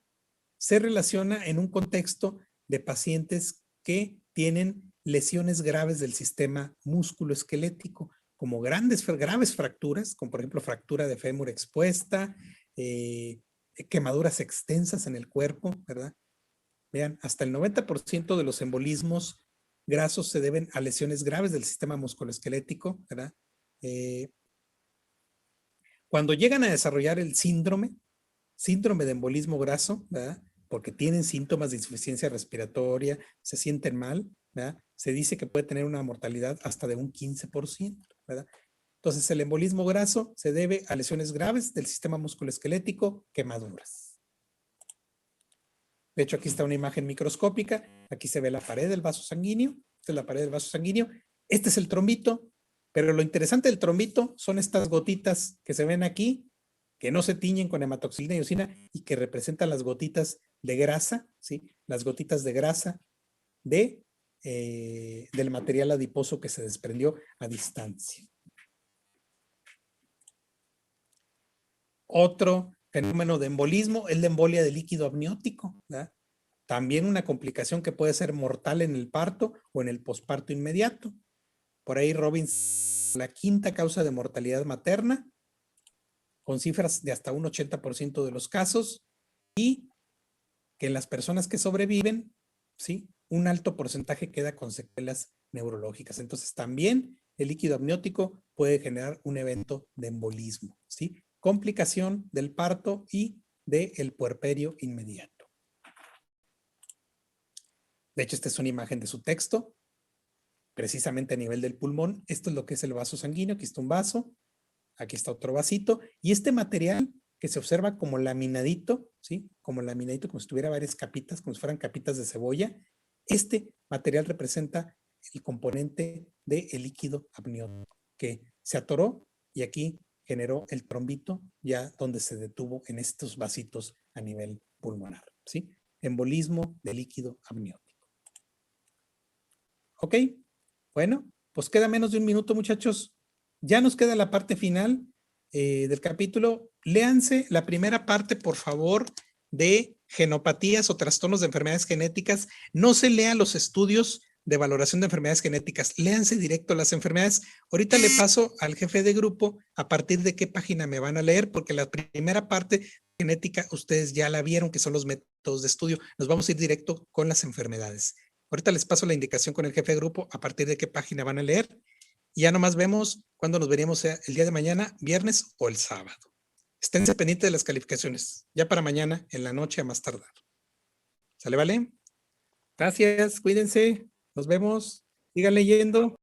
se relaciona en un contexto de pacientes que tienen lesiones graves del sistema músculo-esquelético, como graves fracturas, como por ejemplo fractura de fémur expuesta, quemaduras extensas en el cuerpo, ¿verdad? Vean, hasta el 90% de los embolismos grasos se deben a lesiones graves del sistema musculoesquelético, ¿verdad? Cuando llegan a desarrollar el síndrome de embolismo graso, ¿verdad? Porque tienen síntomas de insuficiencia respiratoria, se sienten mal, ¿verdad? Se dice que puede tener una mortalidad hasta de un 15%, ¿verdad? Entonces, el embolismo graso se debe a lesiones graves del sistema musculoesquelético, quemaduras. De hecho, aquí está una imagen microscópica. Aquí se ve la pared del vaso sanguíneo. Esta es la pared del vaso sanguíneo. Este es el trombito. Pero lo interesante del trombito son estas gotitas que se ven aquí, que no se tiñen con hematoxilina y eosina y que representan las gotitas de grasa, ¿sí? Las gotitas de grasa del material adiposo que se desprendió a distancia. Otro fenómeno de embolismo es la embolia de líquido amniótico, ¿verdad? También una complicación que puede ser mortal en el parto o en el posparto inmediato. Por ahí Robbins, la quinta causa de mortalidad materna, con cifras de hasta un 80% de los casos, y que en las personas que sobreviven, ¿sí? Un alto porcentaje queda con secuelas neurológicas. Entonces también el líquido amniótico puede generar un evento de embolismo, ¿sí? Complicación del parto y del puerperio inmediato. De hecho, esta es una imagen de su texto, precisamente a nivel del pulmón. Esto es lo que es el vaso sanguíneo. Aquí está un vaso, aquí está otro vasito, y este material que se observa como laminadito, ¿sí? Como laminadito, como si tuviera varias capitas, como si fueran capitas de cebolla. Este material representa el componente del líquido amniótico que se atoró y aquí generó el trombito ya donde se detuvo en estos vasitos a nivel pulmonar, ¿sí? Embolismo de líquido amniótico. ¿Ok? Bueno, pues queda menos de un minuto, muchachos. Ya nos queda la parte final del capítulo. Léanse la primera parte, por favor, de genopatías o trastornos de enfermedades genéticas. No se lean los estudios de valoración de enfermedades genéticas. Léanse directo las enfermedades. Ahorita le paso al jefe de grupo a partir de qué página me van a leer, porque la primera parte genética ustedes ya la vieron, que son los métodos de estudio. Nos vamos a ir directo con las enfermedades. Ahorita les paso la indicación con el jefe de grupo a partir de qué página van a leer. Y ya nomás vemos cuándo nos veríamos el día de mañana, viernes o el sábado. Esténse pendientes de las calificaciones. Ya para mañana, en la noche a más tardar. ¿Sale, vale? Gracias, cuídense. Nos vemos. Sigan leyendo.